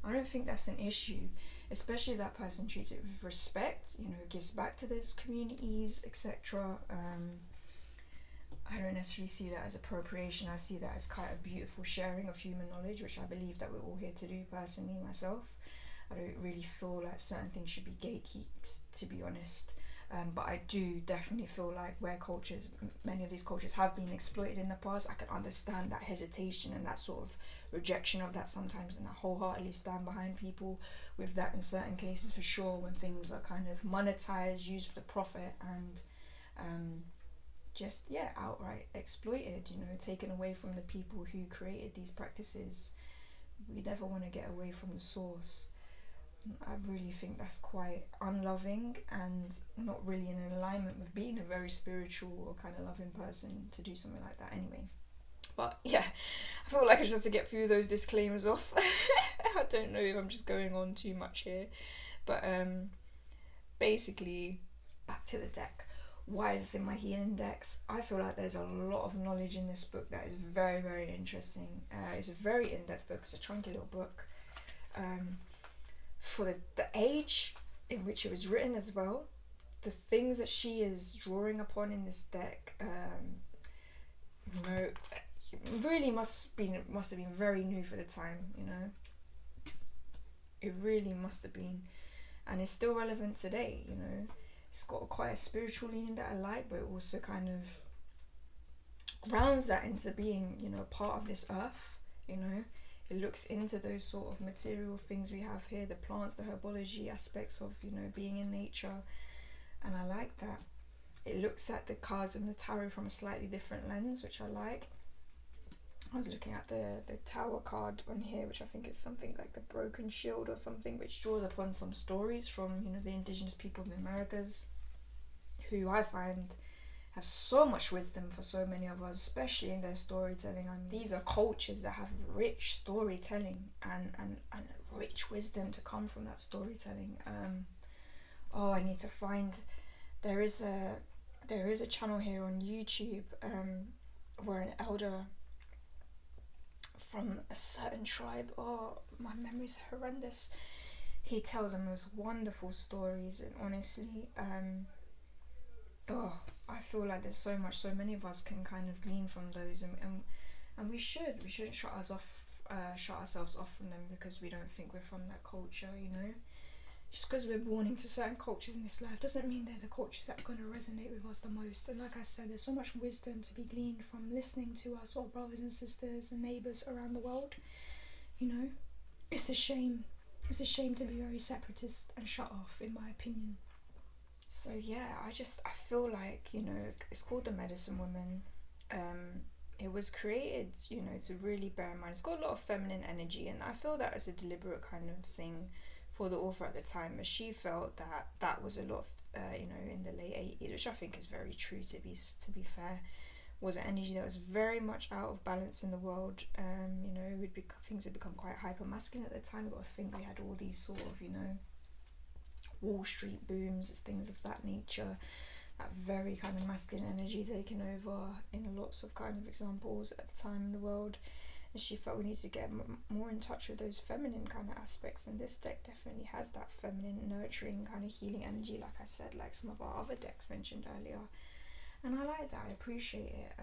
I don't think that's an issue, especially if that person treats it with respect, gives back to those communities, etc. I don't necessarily see that as appropriation. I see that as quite a beautiful sharing of human knowledge, which I believe that we're all here to do. Personally, myself, I don't really feel like certain things should be gatekept, to be honest. But I do definitely feel like where many of these cultures have been exploited in the past, I can understand that hesitation and that sort of rejection of that sometimes, and I wholeheartedly stand behind people with that in certain cases, for sure, when things are kind of monetized, used for the profit, and just outright exploited, taken away from the people who created these practices. We never want to get away from the source. I really think that's quite unloving and not really in alignment with being a very spiritual or kind of loving person to do something like that anyway. But yeah, I feel like I just have to get through those disclaimers off. I don't know if I'm just going on too much here, but basically, back to the deck. Why is this in my healing decks? I feel like there's a lot of knowledge in this book that is very, very interesting. It's a very in-depth book. It's a chunky little book. For the age in which it was written as well, the things that she is drawing upon in this deck, really must have been very new for the time. It really must have been, and it's still relevant today. It's got quite a spiritual leaning that I like, but it also kind of grounds that into being, part of this earth. It looks into those sort of material things we have here, the plants, the herbology aspects of, being in nature. And I like that. It looks at the cards and the tarot from a slightly different lens, which I like. I was looking at the Tower card on here, which I think is something like the Broken Shield or something, which draws upon some stories from, the indigenous people of the Americas, who I find have so much wisdom for so many of us, especially in their storytelling. These are cultures that have rich storytelling and rich wisdom to come from that storytelling. I need to find, there is a channel here on YouTube where an elder from a certain tribe, my memory's horrendous, he tells the most wonderful stories, and honestly, I feel like there's so many of us can kind of glean from those, and we shouldn't shut ourselves off from them because we don't think we're from that culture. Just because we're born into certain cultures in this life doesn't mean they're the cultures that are going to resonate with us the most. And like I said, there's so much wisdom to be gleaned from listening to our sort of brothers and sisters and neighbours around the world. It's a shame to be very separatist and shut off, in my opinion. So yeah, I feel like, it's called The Medicine Woman. It was created, to really bear in mind, it's got a lot of feminine energy, and I feel that as a deliberate kind of thing for the author at the time, as she felt that was a lot of, in the late 80s, which I think is very true, to be fair, was an energy that was very much out of balance in the world. Things had become quite hyper masculine at the time. You've got to think we had all these sort of, Wall Street booms, things of that nature, that very kind of masculine energy taking over in lots of kind of examples at the time in the world. And she felt we needed to get more in touch with those feminine kind of aspects, and this deck definitely has that feminine, nurturing kind of healing energy, like I said, like some of our other decks mentioned earlier. And I like that, I appreciate it.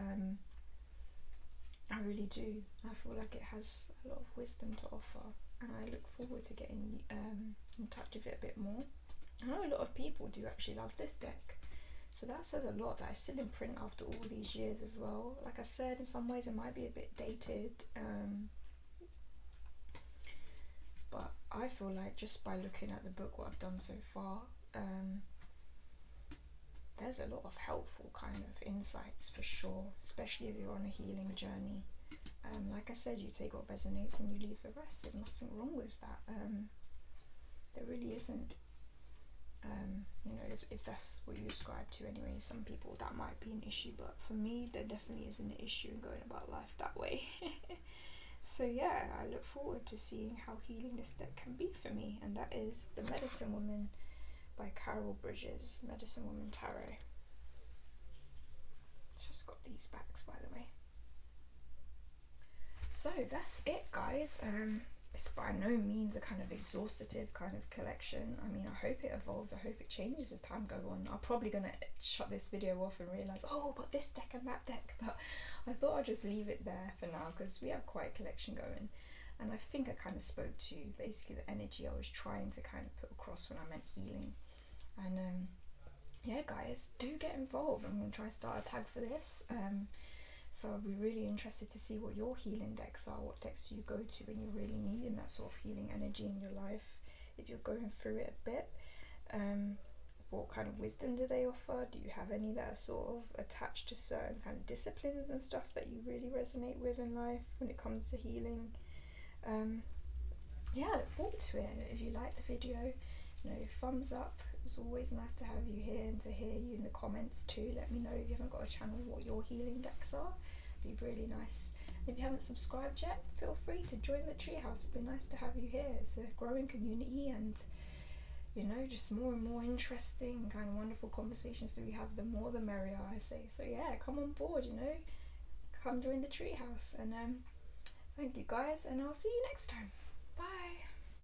I really do. I feel like it has a lot of wisdom to offer, and I look forward to getting in touch with it a bit more. I know a lot of people do actually love this deck, So that says a lot, that I still imprint after all these years as well. Like I said, in some ways it might be a bit dated, but I feel like just by looking at the book, what I've done so far, there's a lot of helpful kind of insights for sure, especially if you're on a healing journey. Like I said, you take what resonates and you leave the rest. There's nothing wrong with that. There really isn't. You know, if that's what you ascribe to anyway, some people that might be an issue, but for me there definitely isn't an issue in going about life that way. So yeah, I look forward to seeing how healing this deck can be for me, and that is the Medicine Woman by Carol Bridges, Medicine Woman Tarot. Just got these backs, by the way. So that's it, guys. It's by no means a kind of exhaustive kind of collection. I mean, I hope it evolves, I hope it changes as time goes on. I'm probably gonna shut this video off and realise, oh, but this deck and that deck, but I thought I'd just leave it there for now because we have quite a collection going, and I think I kind of spoke to basically the energy I was trying to kind of put across when I meant healing. And yeah, guys, do get involved. I'm gonna try to start a tag for this. So I'll be really interested to see what your healing decks are. What decks do you go to when you're really needing that sort of healing energy in your life, if you're going through it a bit? What kind of wisdom do they offer? Do you have any that are sort of attached to certain kind of disciplines and stuff that you really resonate with in life when it comes to healing? Yeah, I look forward to it. If you like the video, you know, thumbs up. It's always nice to have you here and to hear you in the comments too. Let me know if you haven't got a channel what your healing decks are. It'd be really nice. And if you haven't subscribed yet, feel free to join the Treehouse. It'd be nice to have you here. It's a growing community, and you know, just more and more interesting kind of wonderful conversations that we have, the more the merrier, I say. So yeah, come on board, you know, come join the Treehouse. And thank you guys, and I'll see you next time. Bye.